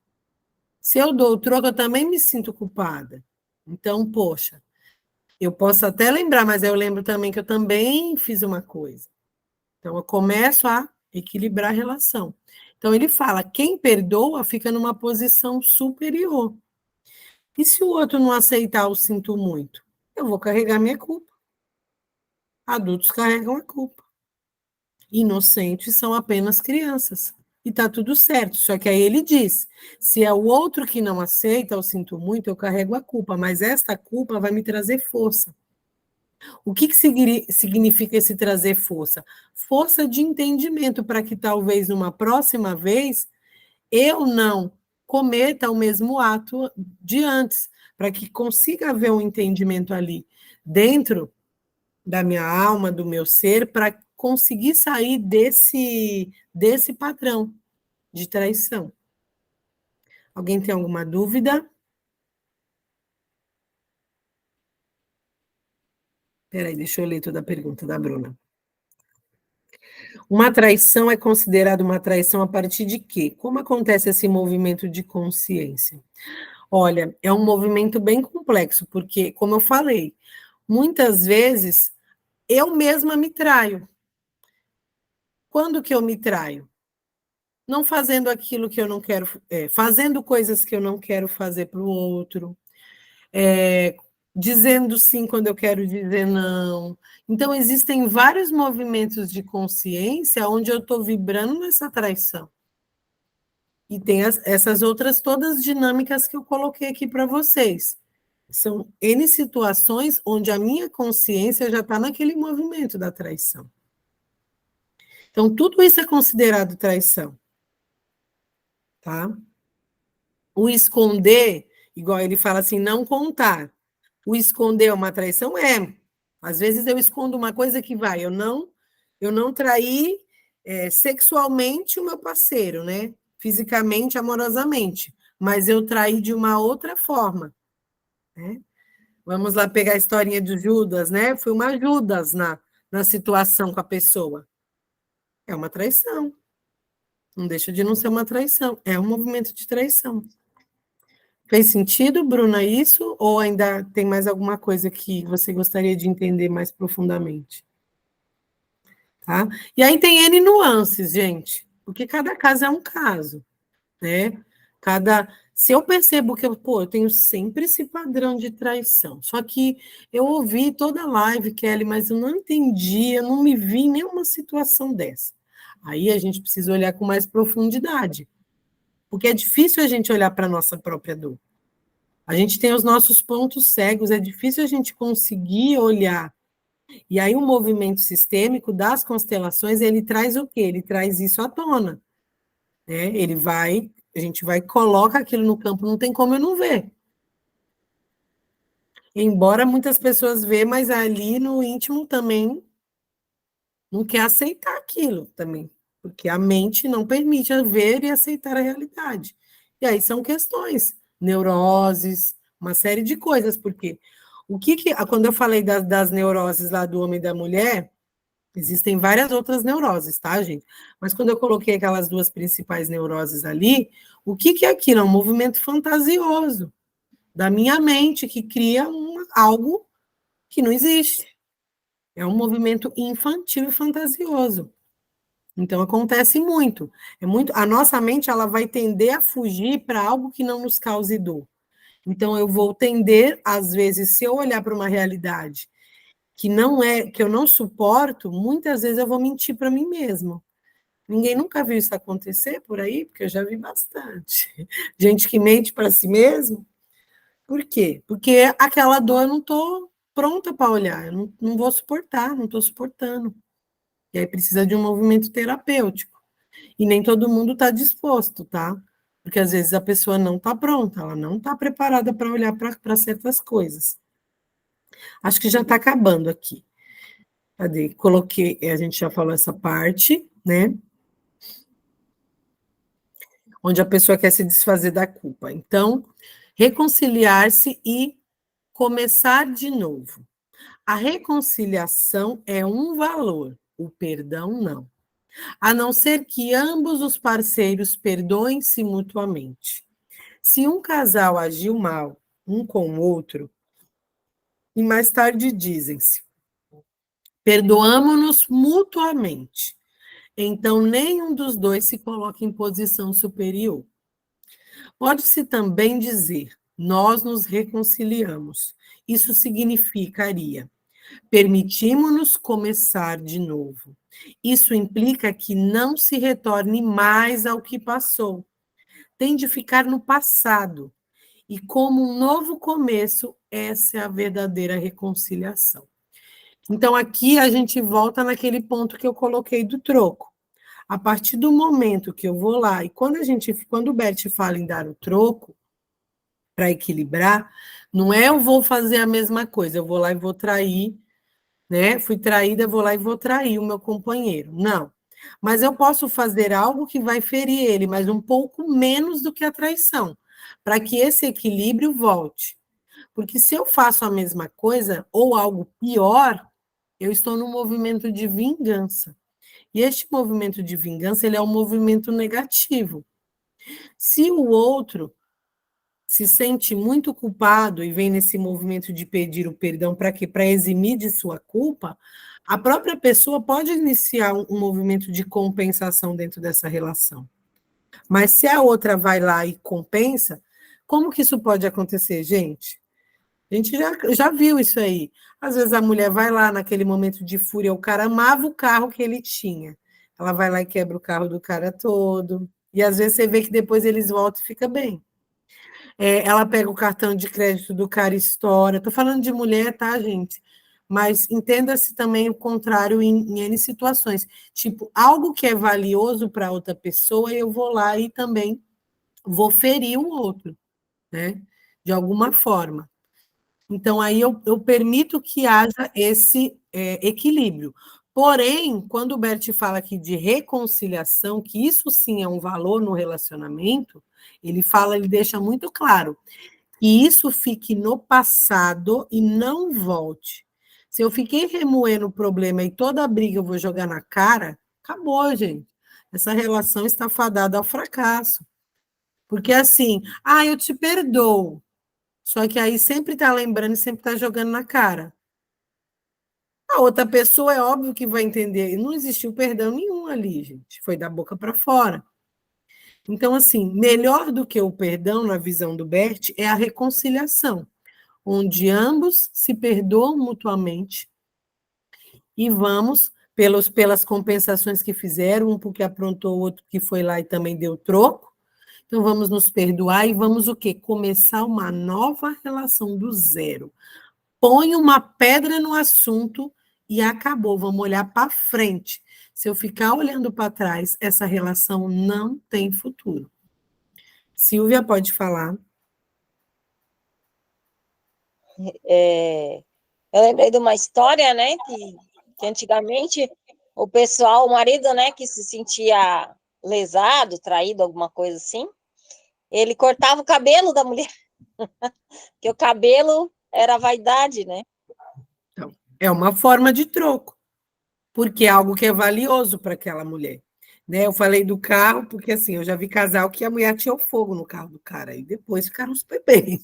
Se eu dou o troco, eu também me sinto culpada. Então, poxa, eu posso até lembrar, mas eu lembro também que eu também fiz uma coisa. Então, eu começo a equilibrar a relação. Então, ele fala, quem perdoa fica numa posição superior. E se o outro não aceitar o sinto muito? Eu vou carregar minha culpa. Adultos carregam a culpa. Inocentes são apenas crianças. E está tudo certo. Só que aí ele diz: se é o outro que não aceita, eu sinto muito, eu carrego a culpa, mas esta culpa vai me trazer força. O que significa esse trazer força? Força de entendimento, para que talvez numa próxima vez eu não cometa o mesmo ato de antes, para que consiga haver um entendimento ali dentro da minha alma, do meu ser, para conseguir sair desse padrão de traição. Alguém tem alguma dúvida? Espera aí, deixa eu ler toda a pergunta da Bruna. Uma traição é considerada uma traição a partir de quê? Como acontece esse movimento de consciência? Olha, é um movimento bem complexo, porque, como eu falei, muitas vezes eu mesma me traio. Quando que eu me traio? Não fazendo aquilo que eu não quero, fazendo coisas que eu não quero fazer para o outro, dizendo sim quando eu quero dizer não. Então, existem vários movimentos de consciência onde eu estou vibrando nessa traição. E tem essas outras todas dinâmicas que eu coloquei aqui para vocês. São N situações onde a minha consciência já está naquele movimento da traição. Então, tudo isso é considerado traição. Tá? O esconder, igual ele fala assim, não contar. O esconder é uma traição? É. Às vezes eu escondo uma coisa que vai, eu não traí sexualmente o meu parceiro, né? Fisicamente, amorosamente, mas eu traí de uma outra forma, né? Vamos lá pegar a historinha de Judas, né? Foi uma Judas na situação com a pessoa. É uma traição. Não deixa de não ser uma traição. É um movimento de traição. Fez sentido, Bruna, isso? Ou ainda tem mais alguma coisa que você gostaria de entender mais profundamente? Tá? E aí tem N nuances, gente, porque cada caso é um caso, né? Se eu percebo que eu tenho sempre esse padrão de traição, só que eu ouvi toda a live, Kelly, mas eu não entendi, eu não me vi em nenhuma situação dessa. Aí a gente precisa olhar com mais profundidade, porque é difícil a gente olhar para a nossa própria dor. A gente tem os nossos pontos cegos, é difícil a gente conseguir olhar. E aí o movimento sistêmico das constelações, ele traz o quê? Ele traz isso à tona. Né? A gente vai coloca aquilo no campo, não tem como eu não ver. Embora muitas pessoas vejam, mas ali no íntimo também não quer aceitar aquilo também, porque a mente não permite ver e aceitar a realidade. E aí são questões, neuroses, uma série de coisas, porque quando eu falei das neuroses lá do homem e da mulher, existem várias outras neuroses, tá, gente? Mas quando eu coloquei aquelas duas principais neuroses ali, o que é aquilo? É um movimento fantasioso da minha mente que cria algo que não existe. É um movimento infantil e fantasioso. Então, acontece muito. A nossa mente ela vai tender a fugir para algo que não nos cause dor. Então, eu vou tender, às vezes, se eu olhar para uma realidade que não é, que eu não suporto, muitas vezes eu vou mentir para mim mesmo. Ninguém nunca viu isso acontecer por aí, porque eu já vi bastante. Gente que mente para si mesmo. Por quê? Porque aquela dor eu não estou pronta para olhar, eu não vou suportar, não estou suportando. E aí precisa de um movimento terapêutico. E nem todo mundo está disposto, tá? Porque às vezes a pessoa não está pronta, ela não está preparada para olhar para certas coisas. Acho que já está acabando aqui. Cadê? Coloquei, a gente já falou essa parte, né? Onde a pessoa quer se desfazer da culpa. Então, reconciliar-se e começar de novo. A reconciliação é um valor, o perdão não. A não ser que ambos os parceiros perdoem-se mutuamente. Se um casal agiu mal um com o outro, e mais tarde dizem-se, perdoamo-nos mutuamente. Então, nenhum dos dois se coloca em posição superior. Pode-se também dizer, nós nos reconciliamos. Isso significaria, permitimos-nos começar de novo. Isso implica que não se retorne mais ao que passou. Tem de ficar no passado. E como um novo começo, essa é a verdadeira reconciliação. Então, aqui a gente volta naquele ponto que eu coloquei do troco. A partir do momento que eu vou lá, e quando o Bert fala em dar o troco, para equilibrar, não é eu vou fazer a mesma coisa, eu vou lá e vou trair, né? Fui traída, vou lá e vou trair o meu companheiro. Não. Mas eu posso fazer algo que vai ferir ele, mas um pouco menos do que a traição, para que esse equilíbrio volte. Porque se eu faço a mesma coisa, ou algo pior, eu estou num movimento de vingança. E este movimento de vingança, ele é um movimento negativo. Se o outro se sente muito culpado e vem nesse movimento de pedir o perdão para quê? Para eximir de sua culpa, a própria pessoa pode iniciar um movimento de compensação dentro dessa relação. Mas se a outra vai lá e compensa, como que isso pode acontecer, gente? A gente já viu isso aí. Às vezes a mulher vai lá naquele momento de fúria, o cara amava o carro que ele tinha. Ela vai lá e quebra o carro do cara todo. E às vezes você vê que depois eles voltam e fica bem. Ela pega o cartão de crédito do cara e estoura. Estou falando de mulher, tá, gente? Mas entenda-se também o contrário em N situações. Tipo, algo que é valioso para outra pessoa, eu vou lá e também vou ferir o outro, né? De alguma forma. Então, aí eu permito que haja esse equilíbrio. Porém, quando o Bert fala aqui de reconciliação, que isso sim é um valor no relacionamento, ele deixa muito claro que isso fique no passado e não volte. Se eu fiquei remoendo o problema e toda a briga eu vou jogar na cara, acabou, gente. Essa relação está fadada ao fracasso. Porque assim, eu te perdoo. Só que aí sempre está lembrando e sempre está jogando na cara. A outra pessoa é óbvio que vai entender. Não existiu perdão nenhum ali, gente. Foi da boca para fora. Então, assim, melhor do que o perdão, na visão do Bert, é a reconciliação, onde ambos se perdoam mutuamente e vamos, pelas compensações que fizeram, um porque aprontou, o outro que foi lá e também deu troco. Então, vamos nos perdoar e vamos o quê? Começar uma nova relação do zero. Põe uma pedra no assunto e acabou. Vamos olhar para frente. Se eu ficar olhando para trás, essa relação não tem futuro. Silvia, pode falar. Eu lembrei de uma história, né, que antigamente o pessoal, o marido, né, que se sentia lesado, traído, alguma coisa assim, ele cortava o cabelo da mulher, porque o cabelo era vaidade, né? Então, é uma forma de troco, porque é algo que é valioso para aquela mulher. Né? Eu falei do carro, porque assim, eu já vi casal que a mulher tinha o fogo no carro do cara, e depois ficaram super bem.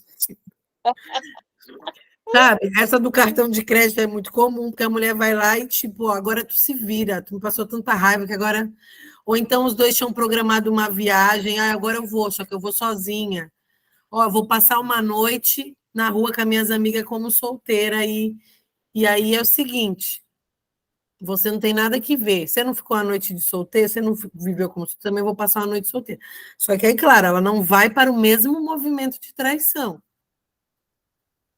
Sabe? Essa do cartão de crédito é muito comum, porque a mulher vai lá e, tipo, ó, agora tu se vira, tu me passou tanta raiva que agora. Ou então os dois tinham programado uma viagem, ah, agora eu vou, só que eu vou sozinha. Ó, eu vou passar uma noite na rua com as minhas amigas como solteira, e aí é o seguinte: você não tem nada que ver. Você não ficou a noite de solteira, você não viveu como solteira, também vou passar uma noite solteira. Só que aí, claro, ela não vai para o mesmo movimento de traição.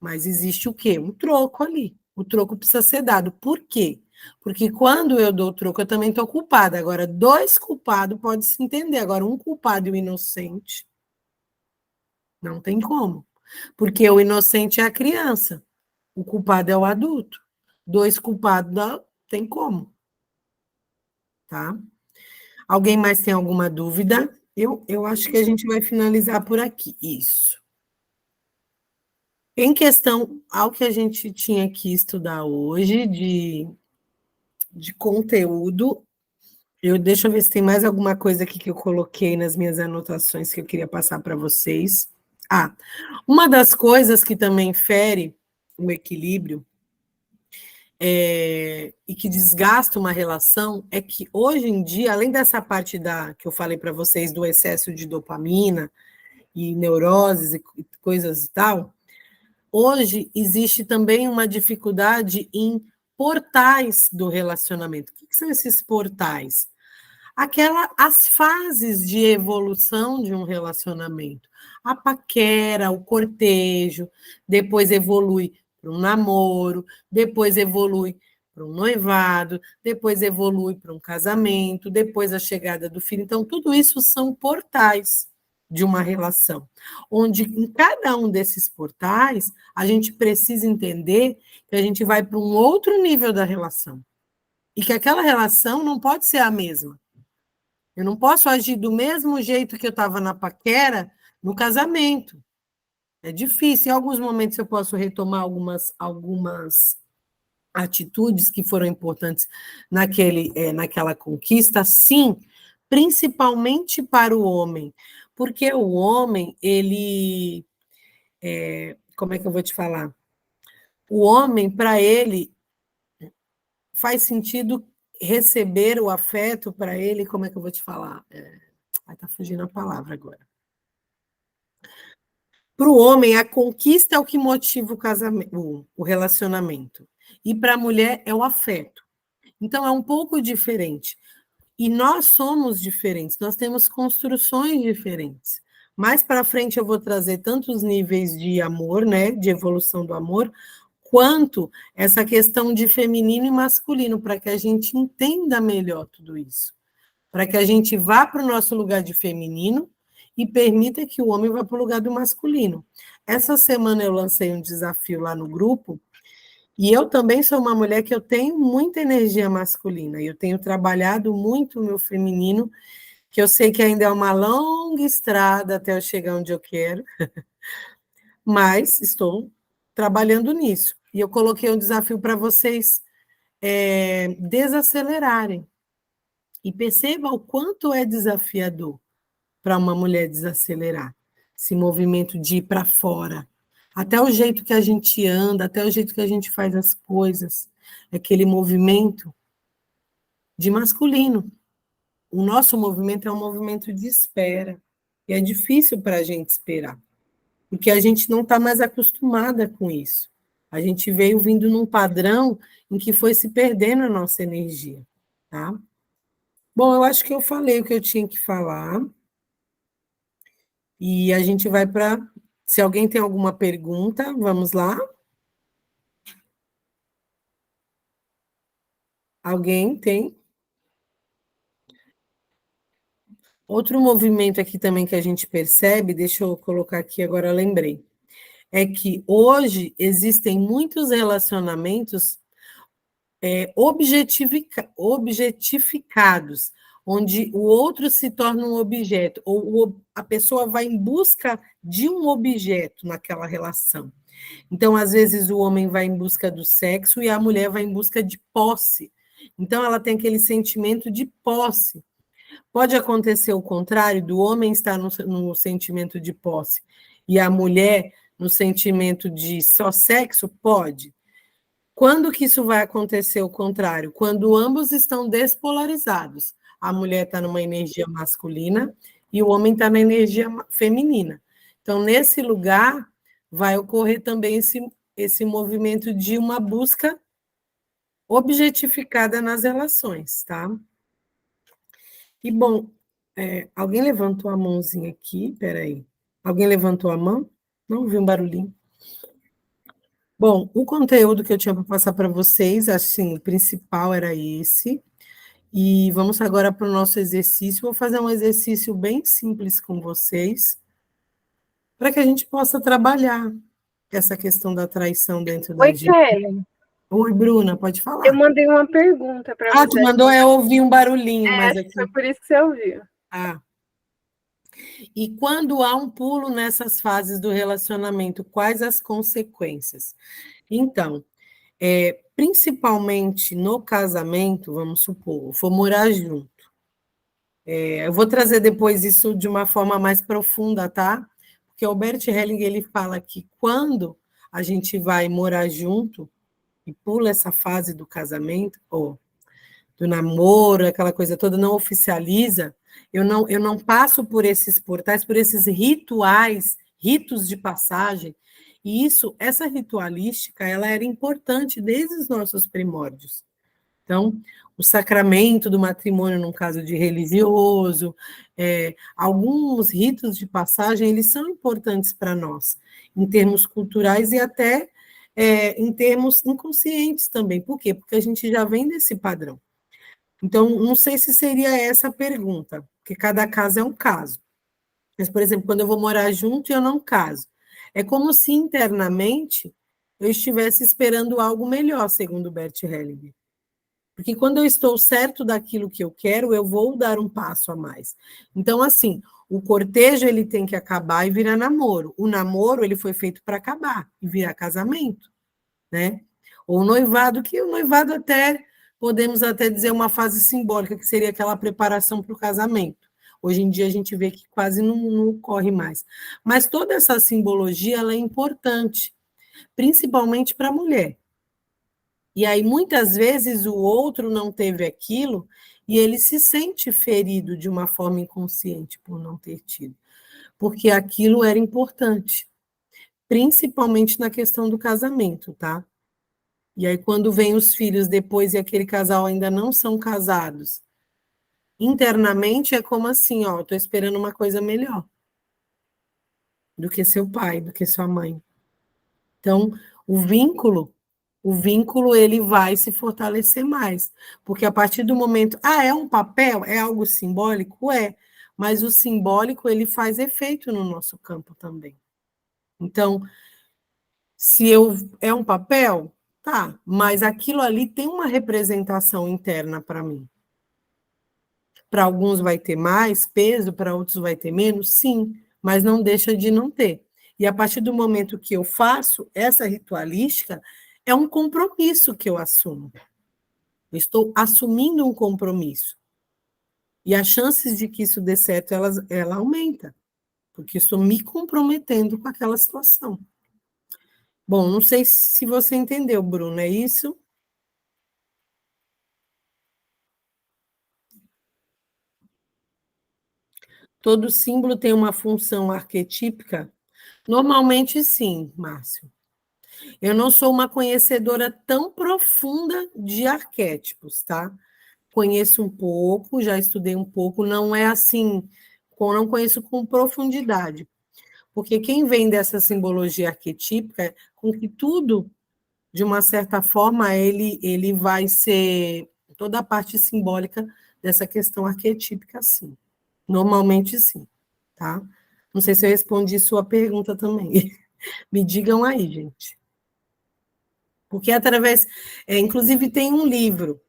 Mas existe o quê? Um troco ali. O troco precisa ser dado. Por quê? Porque quando eu dou o troco, eu também estou culpada. Agora, dois culpados pode se entender. Agora, um culpado e um inocente, não tem como. Porque o inocente é a criança, o culpado é o adulto. Dois culpados não tem como. Tá? Alguém mais tem alguma dúvida? Eu acho que a gente vai finalizar por aqui. Isso. Em questão ao que a gente tinha que estudar hoje de conteúdo, deixa eu ver se tem mais alguma coisa aqui que eu coloquei nas minhas anotações que eu queria passar para vocês. Ah, uma das coisas que também fere o equilíbrio e que desgasta uma relação é que hoje em dia, além dessa parte que eu falei para vocês do excesso de dopamina e neuroses e coisas e tal, hoje existe também uma dificuldade em portais do relacionamento. O que são esses portais? As fases de evolução de um relacionamento. A paquera, o cortejo, depois evolui para um namoro, depois evolui para um noivado, depois evolui para um casamento, depois a chegada do filho. Então, tudo isso são portais de uma relação, onde em cada um desses portais a gente precisa entender que a gente vai para um outro nível da relação e que aquela relação não pode ser a mesma. Eu não posso agir do mesmo jeito que eu estava na paquera no casamento. É difícil. Em alguns momentos eu posso retomar algumas atitudes que foram importantes naquela conquista, sim, principalmente para o homem. Porque o homem, como é que eu vou te falar? O homem, para ele, faz sentido receber o afeto para ele, como é que eu vou te falar? Está fugindo a palavra agora. Para o homem, a conquista é o que motiva o casamento, o relacionamento. E para a mulher é o afeto. Então, é um pouco diferente. E nós somos diferentes, nós temos construções diferentes. Mais para frente eu vou trazer tantos níveis de amor, né, de evolução do amor, quanto essa questão de feminino e masculino, para que a gente entenda melhor tudo isso. Para que a gente vá para o nosso lugar de feminino e permita que o homem vá para o lugar do masculino. Essa semana eu lancei um desafio lá no grupo, e eu também sou uma mulher que eu tenho muita energia masculina, e eu tenho trabalhado muito o meu feminino, que eu sei que ainda é uma longa estrada até eu chegar onde eu quero, mas estou trabalhando nisso. E eu coloquei um desafio para vocês desacelerarem. E perceba o quanto é desafiador para uma mulher desacelerar. Esse movimento de ir para fora. Até o jeito que a gente anda, até o jeito que a gente faz as coisas. Aquele movimento de masculino. O nosso movimento é um movimento de espera. E é difícil para a gente esperar. Porque a gente não está mais acostumada com isso. A gente veio vindo num padrão em que foi se perdendo a nossa energia. Tá? Bom, eu acho que eu falei o que eu tinha que falar. E a gente vai para... Se alguém tem alguma pergunta, vamos lá. Alguém tem? Outro movimento aqui também que a gente percebe, deixa eu colocar aqui agora, lembrei, é que hoje existem muitos relacionamentos objetificados, onde o outro se torna um objeto, ou a pessoa vai em busca de um objeto naquela relação. Então, às vezes, o homem vai em busca do sexo e a mulher vai em busca de posse. Então, ela tem aquele sentimento de posse. Pode acontecer o contrário, do homem estar no sentimento de posse e a mulher no sentimento de só sexo? Pode. Quando que isso vai acontecer o contrário? Quando ambos estão despolarizados. A mulher está numa energia masculina e o homem está na energia feminina. Então, nesse lugar, vai ocorrer também esse movimento de uma busca objetificada nas relações, tá? E, bom, alguém levantou a mãozinha aqui, peraí. Alguém levantou a mão? Não ouvi um barulhinho. Bom, o conteúdo que eu tinha para passar para vocês, assim, o principal era esse. E vamos agora para o nosso exercício. Vou fazer um exercício bem simples com vocês, para que a gente possa trabalhar essa questão da traição dentro da Oi, gente. Kelly. Oi, Bruna, pode Eu falar. mandei uma pergunta para Ah, você. tu mandou eu ouvir um barulhinho, mas Acho que aqui. foi por isso que você ouviu. Ah. E quando há um pulo nessas fases do relacionamento, quais as consequências? Então, principalmente no casamento, vamos supor, for morar junto. Eu vou trazer depois isso de uma forma mais profunda, tá? Porque o Bert Helling, ele fala que quando a gente vai morar junto e pula essa fase do casamento, ou do namoro, aquela coisa toda, não oficializa, eu não passo por esses portais, por esses rituais, ritos de passagem, e essa ritualística, ela era importante desde os nossos primórdios. Então, o sacramento do matrimônio, num caso de religioso, alguns ritos de passagem, eles são importantes para nós, em termos culturais e até em termos inconscientes também. Por quê? Porque a gente já vem desse padrão. Então, não sei se seria essa a pergunta, porque cada caso é um caso. Mas, por exemplo, quando eu vou morar junto e eu não caso, é como se internamente eu estivesse esperando algo melhor, segundo Bert Hellinger. Porque quando eu estou certo daquilo que eu quero, eu vou dar um passo a mais. Então, assim, o cortejo ele tem que acabar e virar namoro. O namoro ele foi feito para acabar e virar casamento, né? Ou o noivado, que o noivado até podemos até dizer uma fase simbólica, que seria aquela preparação para o casamento. Hoje em dia a gente vê que quase não ocorre mais. Mas toda essa simbologia ela é importante, principalmente para a mulher. E aí, muitas vezes, o outro não teve aquilo e ele se sente ferido de uma forma inconsciente por não ter tido, porque aquilo era importante, principalmente na questão do casamento, tá? E aí, quando vem os filhos depois e aquele casal ainda não são casados, internamente é como assim, ó, tô esperando uma coisa melhor do que seu pai, do que sua mãe. Então, o vínculo ele vai se fortalecer mais, porque a partir do momento, é um papel, é algo simbólico, mas o simbólico ele faz efeito no nosso campo também. Então, se é um papel, tá, mas aquilo ali tem uma representação interna para mim. Para alguns vai ter mais peso, para outros vai ter menos, sim, mas não deixa de não ter. E a partir do momento que eu faço essa ritualística, é um compromisso que eu assumo. Eu estou assumindo um compromisso. E as chances de que isso dê certo, ela aumenta, porque estou me comprometendo com aquela situação. Bom, não sei se você entendeu, Bruno, é isso? Todo símbolo tem uma função arquetípica? Normalmente, sim, Márcio. Eu não sou uma conhecedora tão profunda de arquétipos, tá? Conheço um pouco, já estudei um pouco, não é assim, não conheço com profundidade. Porque quem vem dessa simbologia arquetípica, com que tudo, de uma certa forma, ele vai ser toda a parte simbólica dessa questão arquetípica, sim. Normalmente, sim, tá? Não sei se eu respondi sua pergunta também. Me digam aí, gente. Porque através, inclusive tem um livro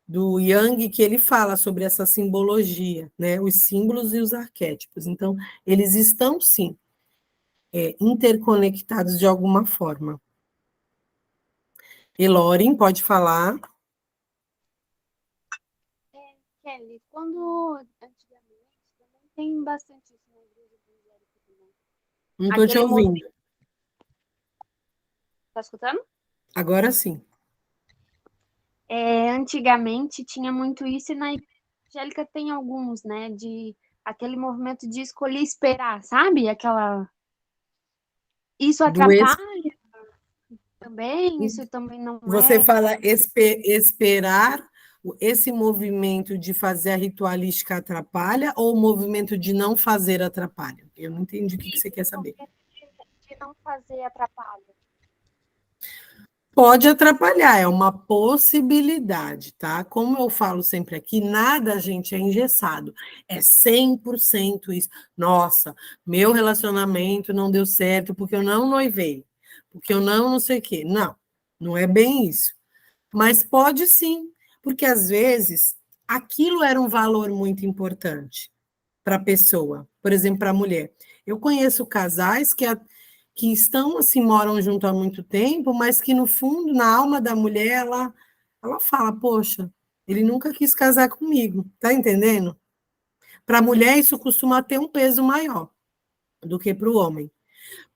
do Jung que ele fala sobre essa simbologia, né? Os símbolos e os arquétipos. Então, eles estão sim interconectados de alguma forma. Elorin, pode falar. Kelly, quando antigamente também tem bastante isso na igreja evangélica também. Não estou te ouvindo. Tá escutando? Agora sim. Antigamente tinha muito isso, e na igreja evangélica tem alguns, né? De aquele movimento de escolher esperar, sabe? Isso Do es- atrapalha também, isso também não Você é. fala esperar, esse movimento de fazer a ritualística atrapalha ou o movimento de não fazer atrapalha? Eu não entendi o que você quer O saber. movimento de não fazer atrapalha. Pode atrapalhar, é uma possibilidade, tá? Como eu falo sempre aqui, nada, gente, é engessado. É 100% isso. Nossa, meu relacionamento não deu certo porque eu não noivei, porque eu não sei o quê. Não, não é bem isso. Mas pode sim, porque às vezes aquilo era um valor muito importante para a pessoa, por exemplo, para a mulher. Eu conheço casais que estão assim, moram junto há muito tempo, mas que no fundo, na alma da mulher, ela fala: Poxa, ele nunca quis casar comigo, tá entendendo? Para a mulher, isso costuma ter um peso maior do que para o homem.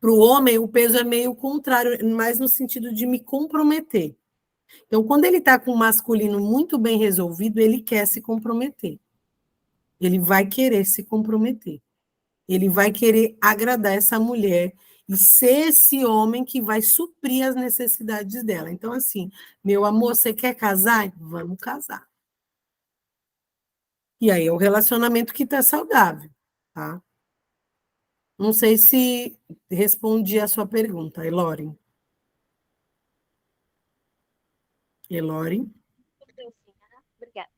Para o homem, o peso é meio contrário, mais no sentido de me comprometer. Então, quando ele está com o masculino muito bem resolvido, ele quer se comprometer. Ele vai querer se comprometer. Ele vai querer agradar essa mulher e ser esse homem que vai suprir as necessidades dela. Então, assim, meu amor, você quer casar? Vamos casar. E aí é o relacionamento que está saudável, tá? Não sei se respondi a sua pergunta, Elore. Elore, Obrigada.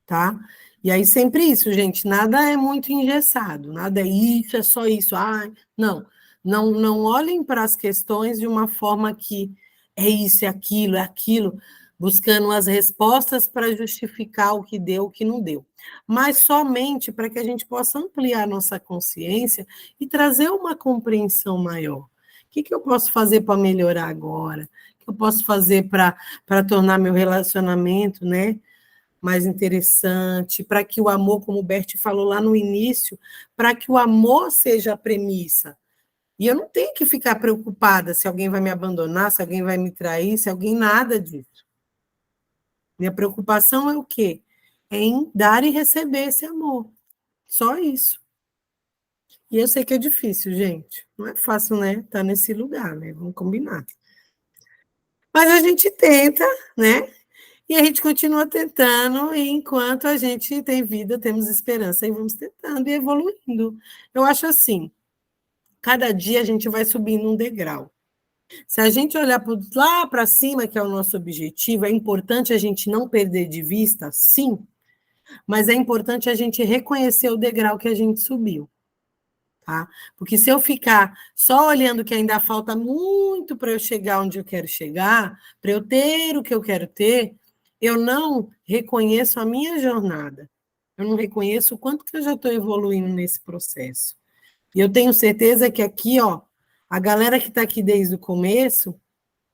tá? E aí sempre isso, gente, nada é muito engessado, nada é isso, é só isso. Ah, não olhem para as questões de uma forma que é aquilo, buscando as respostas para justificar o que deu, o que não deu. Mas somente para que a gente possa ampliar nossa consciência e trazer uma compreensão maior. O que eu posso fazer para melhorar agora? O que eu posso fazer para tornar meu relacionamento, né, mais interessante, para que o amor, como o Bert falou lá no início, para que o amor seja a premissa. E eu não tenho que ficar preocupada se alguém vai me abandonar, se alguém vai me trair, se alguém nada disso. Minha preocupação é o quê? É em dar e receber esse amor. Só isso. E eu sei que é difícil, gente. Não é fácil, né? Estar nesse lugar, né? Vamos combinar. Mas a gente tenta, né? E a gente continua tentando, e enquanto a gente tem vida, temos esperança, e vamos tentando e evoluindo. Eu acho assim, cada dia a gente vai subindo um degrau. Se a gente olhar lá para cima, que é o nosso objetivo, é importante a gente não perder de vista, sim, mas é importante a gente reconhecer o degrau que a gente subiu. Tá? Porque se eu ficar só olhando que ainda falta muito para eu chegar onde eu quero chegar, para eu ter o que eu quero ter, eu não reconheço a minha jornada. Eu não reconheço o quanto que eu já estou evoluindo nesse processo. E eu tenho certeza que aqui, ó, a galera que está aqui desde o começo,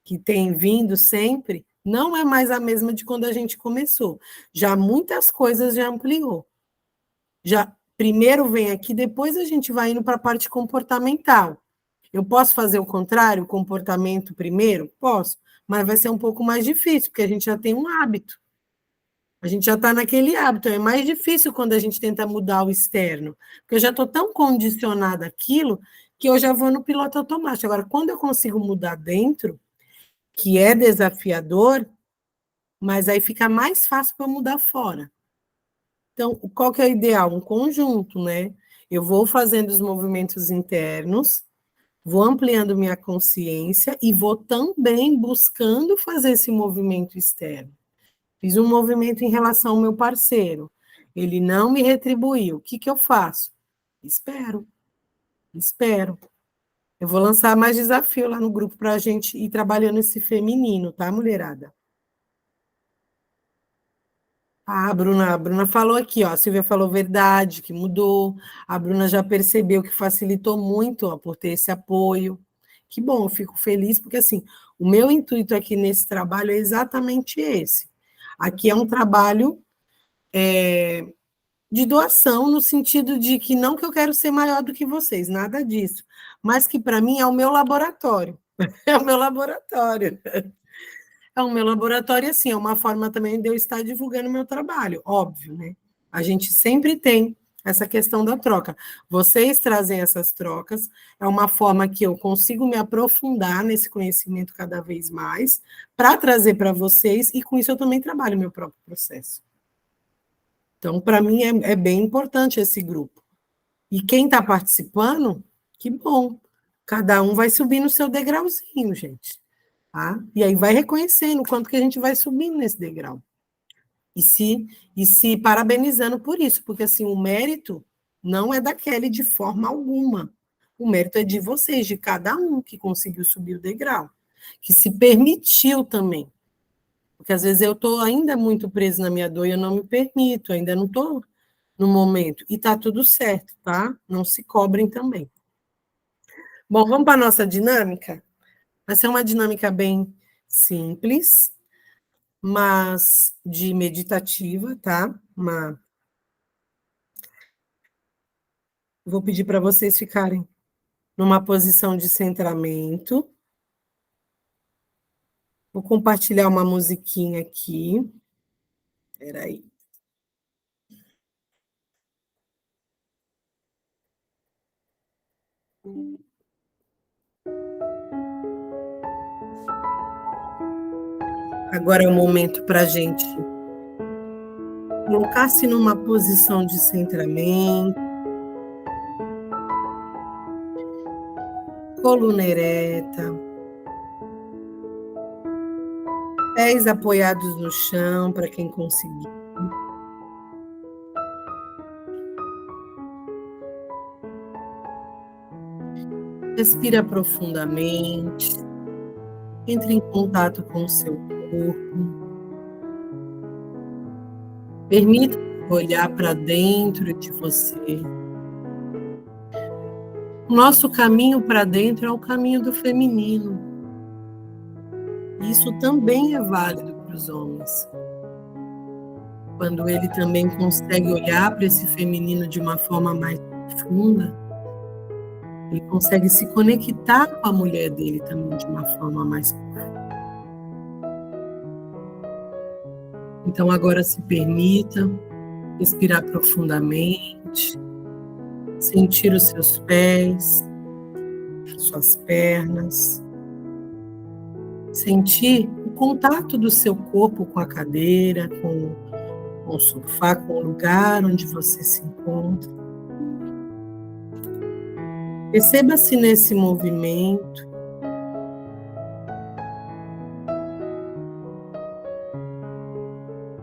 que tem vindo sempre, não é mais a mesma de quando a gente começou. Já muitas coisas já ampliou. Já primeiro vem aqui, depois a gente vai indo para a parte comportamental. Eu posso fazer o contrário, o comportamento primeiro? Posso, mas vai ser um pouco mais difícil, porque a gente já tem um hábito. A gente já está naquele hábito. É mais difícil quando a gente tenta mudar o externo, porque eu já estou tão condicionada àquilo que eu já vou no piloto automático. Agora, quando eu consigo mudar dentro, que é desafiador, mas aí fica mais fácil para mudar fora. Então, qual que é o ideal? Um conjunto, né? Eu vou fazendo os movimentos internos, vou ampliando minha consciência e vou também buscando fazer esse movimento externo. Fiz um movimento em relação ao meu parceiro. Ele não me retribuiu. O que eu faço? Espero. Espero. Eu vou lançar mais desafio lá no grupo para a gente ir trabalhando esse feminino, tá, mulherada? Ah, a Bruna falou aqui, ó, a Silvia falou verdade, que mudou. A Bruna já percebeu que facilitou muito, ó, por ter esse apoio. Que bom, eu fico feliz, porque assim, o meu intuito aqui nesse trabalho é exatamente esse. Aqui é um trabalho de doação, no sentido de que não que eu quero ser maior do que vocês, nada disso, mas que para mim é o meu laboratório. É o meu laboratório. É o meu laboratório, assim, é uma forma também de eu estar divulgando o meu trabalho, óbvio, né? A gente sempre tem essa questão da troca. Vocês trazem essas trocas, é uma forma que eu consigo me aprofundar nesse conhecimento cada vez mais, para trazer para vocês, e com isso eu também trabalho o meu próprio processo. Então, para mim, é bem importante esse grupo. E quem está participando, que bom. Cada um vai subir no seu degrauzinho, gente. Tá? E aí vai reconhecendo o quanto que a gente vai subindo nesse degrau. E se parabenizando por isso, porque assim, o mérito não é da Kelly de forma alguma. O mérito é de vocês, de cada um que conseguiu subir o degrau, que se permitiu também. Porque às vezes eu estou ainda muito preso na minha dor e eu não me permito, ainda não estou no momento. E está tudo certo, tá? Não se cobrem também. Bom, vamos para a nossa dinâmica? Vai ser uma dinâmica bem simples, mas de meditativa, tá? Vou pedir para vocês ficarem numa posição de centramento. Vou compartilhar uma musiquinha aqui. Espera aí. Agora é o momento para a gente colocar-se numa posição de centramento, coluna ereta, pés apoiados no chão, para quem conseguir. Respira profundamente, entre em contato com o seu corpo. Permita olhar para dentro de você. O nosso caminho para dentro é o caminho do feminino. Isso também é válido para os homens. Quando ele também consegue olhar para esse feminino de uma forma mais profunda, ele consegue se conectar com a mulher dele também de uma forma mais profunda. Então agora se permita respirar profundamente, sentir os seus pés, suas pernas, sentir o contato do seu corpo com a cadeira, com o sofá, com o lugar onde você se encontra. Perceba-se nesse movimento.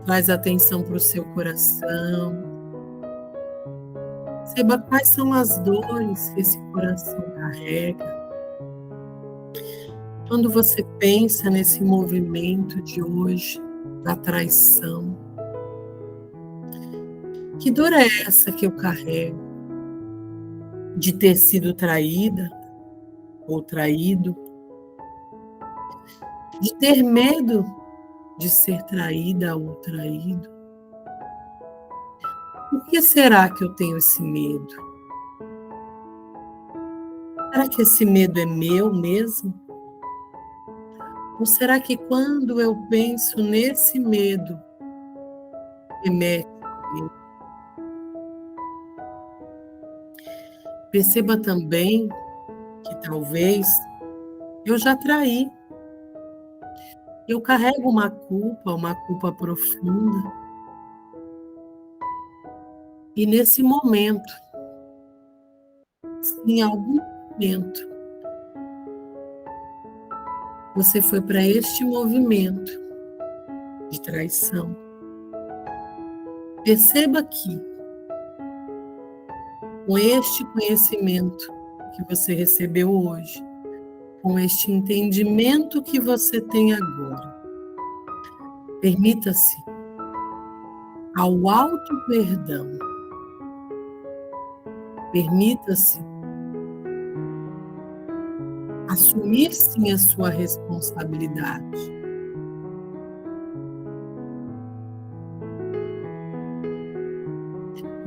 Traz atenção para o seu coração. Perceba quais são as dores que esse coração carrega. Quando você pensa nesse movimento de hoje, da traição, que dor é essa que eu carrego? De ter sido traída ou traído? De ter medo de ser traída ou traído? Por que será que eu tenho esse medo? Será que esse medo é meu mesmo? Ou será que quando eu penso nesse medo, remete a mim? Perceba também que talvez eu já traí. Eu carrego uma culpa profunda. E nesse momento, se em algum momento você foi para este movimento de traição, perceba que, com este conhecimento que você recebeu hoje, com este entendimento que você tem agora, permita-se ao auto-perdão. Permita-se assumir sim a sua responsabilidade.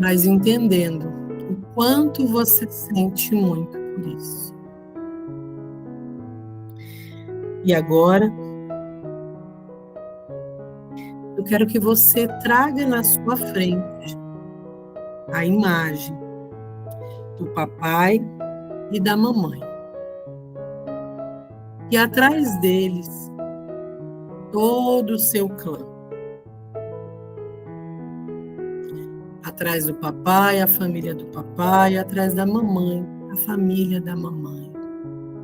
Mas entendendo o quanto você sente muito por isso. E agora, eu quero que você traga na sua frente a imagem do papai e da mamãe. E atrás deles, todo o seu clã. Atrás do papai, a família do papai, atrás da mamãe, a família da mamãe.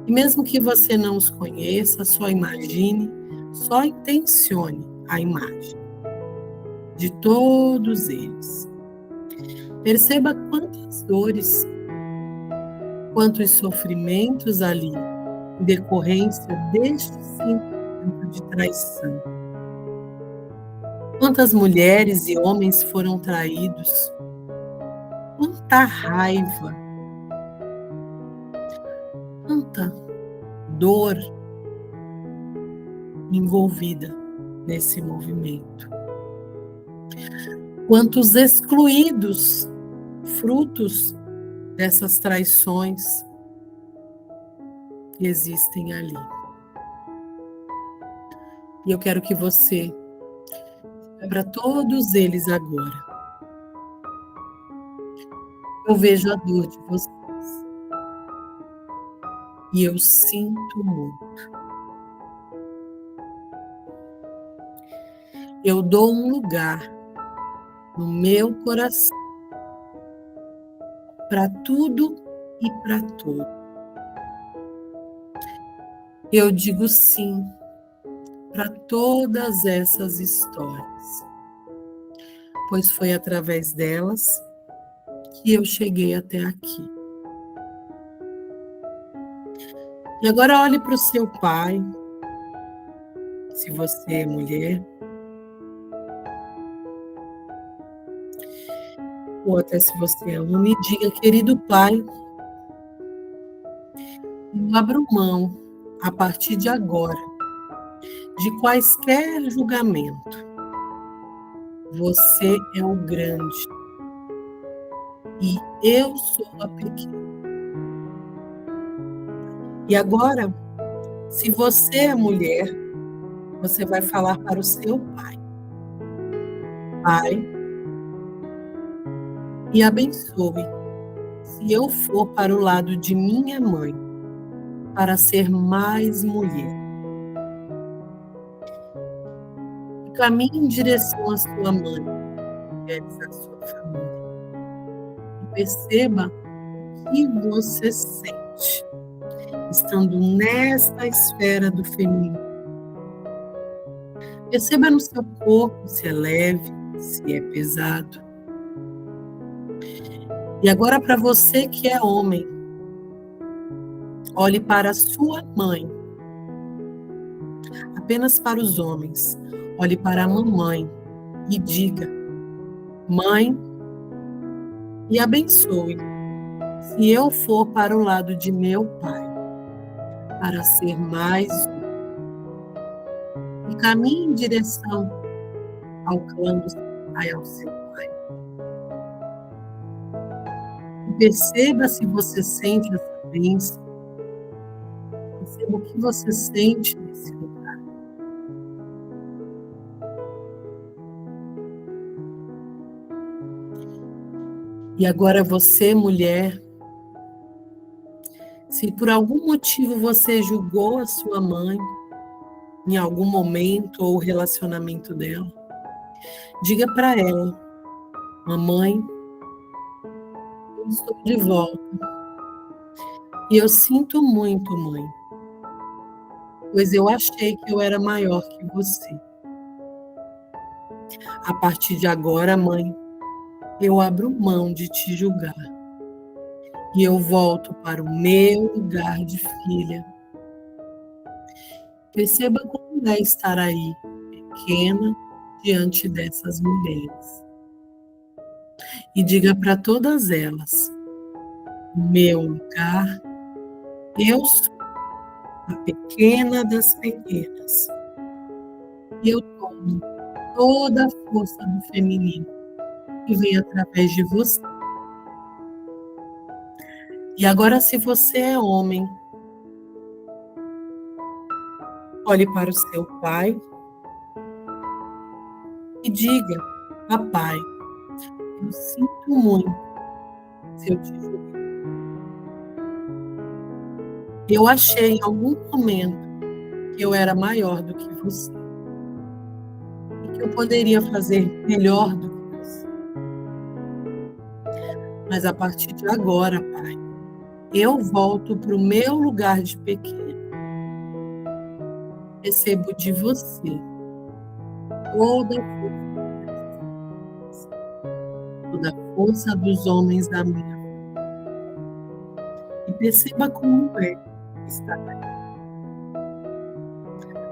E mesmo que você não os conheça, só imagine, só intencione a imagem de todos eles. Perceba quantas dores, quantos sofrimentos ali, em decorrência deste sentimento de traição. Quantas mulheres e homens foram traídos, quanta raiva, quanta dor envolvida nesse movimento. Quantos excluídos, frutos dessas traições que existem ali. E eu quero que você para todos eles agora. Eu vejo a dor de vocês. E eu sinto muito. Eu dou um lugar no meu coração para tudo e para tudo. Eu digo sim para todas essas histórias, pois foi através delas que eu cheguei até aqui. E agora olhe para o seu pai, se você é mulher, ou até se você é homem, e diga: querido pai, eu abro mão, a partir de agora, de quaisquer julgamento. Você é o grande e eu sou a pequena. E agora, se você é mulher, você vai falar para o seu pai: Pai, me abençoe se eu for para o lado de minha mãe, para ser mais mulher. Caminhe em direção à sua mãe, mulheres da sua família. E perceba o que você sente, estando nesta esfera do feminino. Perceba no seu corpo se é leve, se é pesado. E agora, para você que é homem, olhe para a sua mãe. Apenas para os homens. Olhe para a mamãe e diga: Mãe, me abençoe se eu for para o lado de meu pai, para ser mais um. E caminhe em direção ao clã do seu pai, ao seu pai. E perceba se você sente essa bênção. Perceba o que você sente nesse lugar. E agora você, mulher, se por algum motivo você julgou a sua mãe, em algum momento ou relacionamento dela, diga para ela: Mamãe, eu estou de volta. E eu sinto muito, mãe, pois eu achei que eu era maior que você. A partir de agora, mãe, eu abro mão de te julgar e eu volto para o meu lugar de filha. Perceba como é estar aí, pequena, diante dessas mulheres. E diga para todas elas: meu lugar, eu sou a pequena das pequenas. E eu tomo toda a força do feminino que vem através de você. E agora, se você é homem, olhe para o seu pai e diga: papai, eu sinto muito se eu te julguei. Eu achei em algum momento que eu era maior do que você e que eu poderia fazer melhor do que você. Mas a partir de agora, pai, eu volto para o meu lugar de pequeno. Recebo de você toda a força, toda a força dos homens da minha vida. E perceba como é estar aí.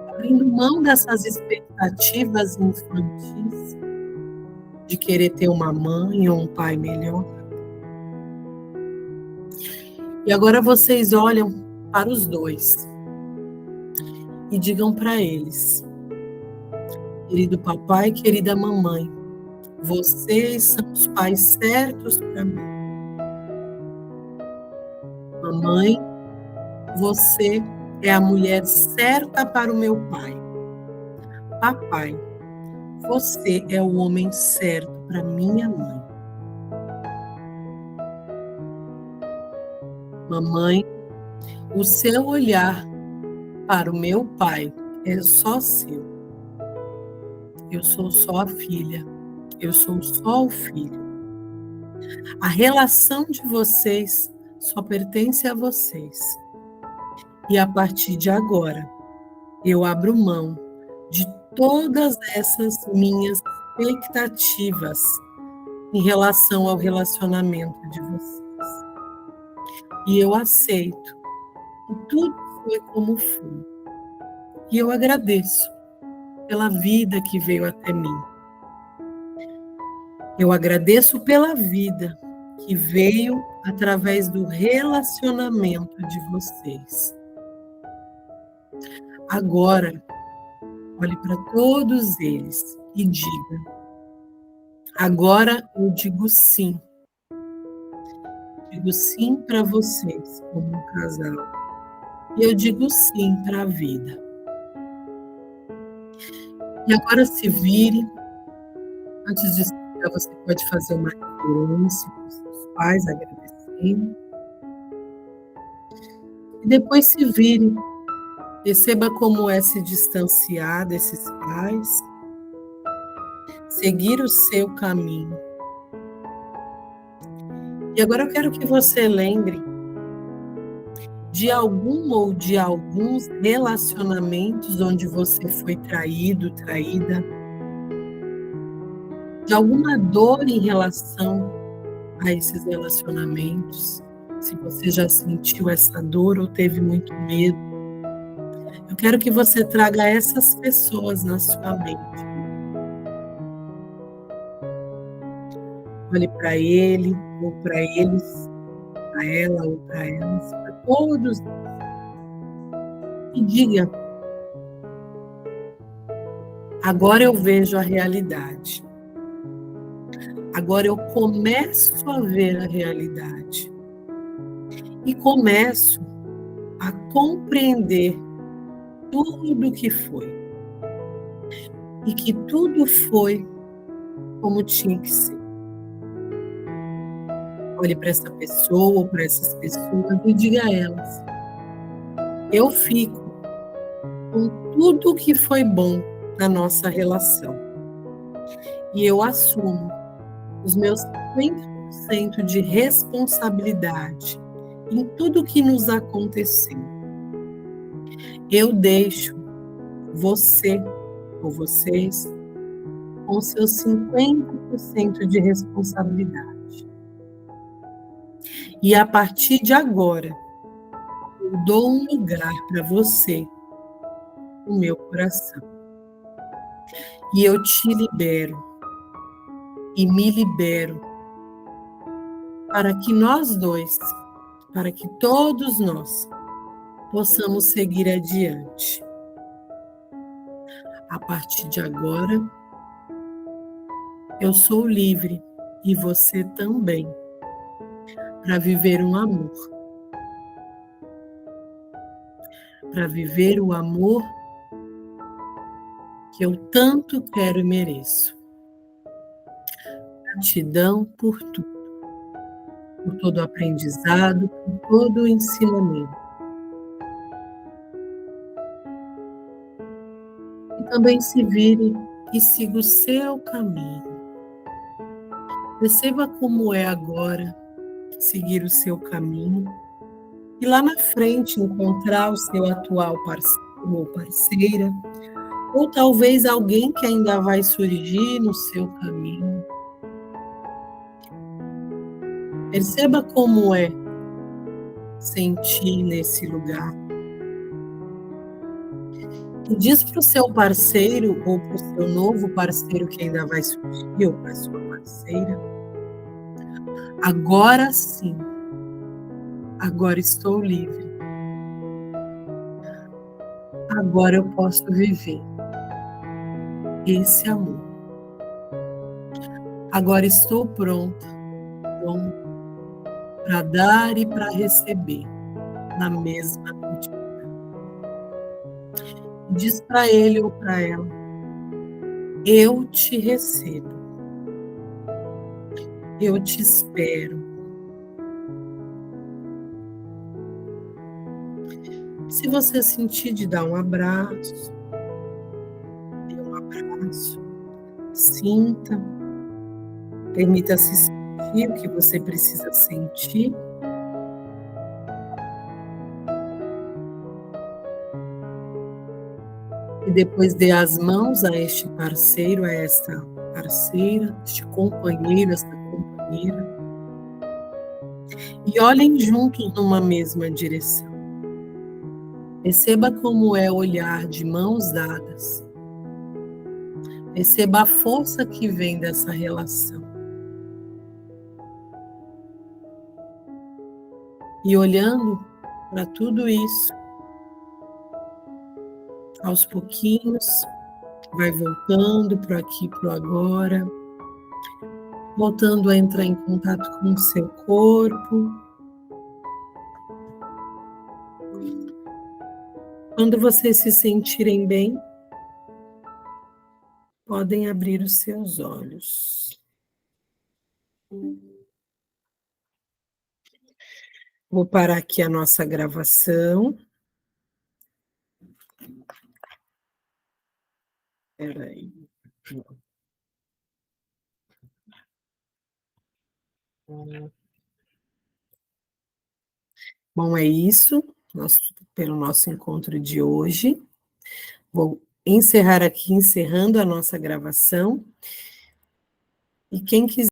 Abrindo mão dessas expectativas infantis de querer ter uma mãe ou um pai melhor. E agora vocês olham para os dois e digam para eles: querido papai, querida mamãe, vocês são os pais certos para mim. Mamãe, você é a mulher certa para o meu pai. Papai, você é o homem certo para minha mãe. Mamãe, o seu olhar para o meu pai é só seu. Eu sou só a filha. Eu sou só o filho. A relação de vocês só pertence a vocês. E a partir de agora, eu abro mão de todas essas minhas expectativas em relação ao relacionamento de vocês. E eu aceito que tudo foi como foi. E eu agradeço pela vida que veio até mim. Eu agradeço pela vida que veio através do relacionamento de vocês. Agora, olhe para todos eles e diga: agora eu digo sim. Digo sim para vocês como um casal. E eu digo sim para a vida. E agora se vire. Antes de explicar, você pode fazer uma reverência para os seus pais, agradecendo. E depois se vire. Perceba como é se distanciar desses pais. Seguir o seu caminho. E agora eu quero que você lembre de algum ou de alguns relacionamentos onde você foi traído, traída, de alguma dor em relação a esses relacionamentos, se você já sentiu essa dor ou teve muito medo. Eu quero que você traga essas pessoas na sua mente. Olhe para ele, ou para eles, para ela ou para elas, para todos. E diga: agora eu vejo a realidade. Agora eu começo a ver a realidade. E começo a compreender tudo o que foi. E que tudo foi como tinha que ser. Olhe para essa pessoa ou para essas pessoas e diga a elas: eu fico com tudo que foi bom na nossa relação. E eu assumo os meus 50% de responsabilidade em tudo que nos aconteceu. Eu deixo você ou vocês com seus 50% de responsabilidade. E a partir de agora, eu dou um lugar para você no meu coração. E eu te libero e me libero para que nós dois, para que todos nós possamos seguir adiante. A partir de agora, eu sou livre e você também, para viver um amor. Para viver o amor que eu tanto quero e mereço. Gratidão por tudo, por todo o aprendizado, por todo o ensinamento. E também se vire e siga o seu caminho. Perceba como é agora seguir o seu caminho e lá na frente encontrar o seu atual parceiro ou parceira, ou talvez alguém que ainda vai surgir no seu caminho. Perceba como é sentir nesse lugar. E diz para o seu parceiro ou para o seu novo parceiro que ainda vai surgir, ou para a sua parceira: agora sim, agora estou livre. Agora eu posso viver esse amor. Agora estou pronta, pronto para dar e para receber na mesma medida. Diz para ele ou para ela: eu te recebo, eu te espero. Se você sentir de dar um abraço, dê um abraço, sinta, permita-se sentir o que você precisa sentir. E depois dê as mãos a este parceiro, a esta parceira, este companheiro, esta companheira. E olhem juntos numa mesma direção. Perceba como é olhar de mãos dadas. Perceba a força que vem dessa relação. E olhando para tudo isso, aos pouquinhos, vai voltando para o aqui, para o agora, voltando a entrar em contato com o seu corpo. Quando vocês se sentirem bem, podem abrir os seus olhos. Vou parar aqui a nossa gravação. Espera aí. Bom, é isso pelo nosso encontro de hoje. Vou encerrar aqui, encerrando a nossa gravação. E quem quiser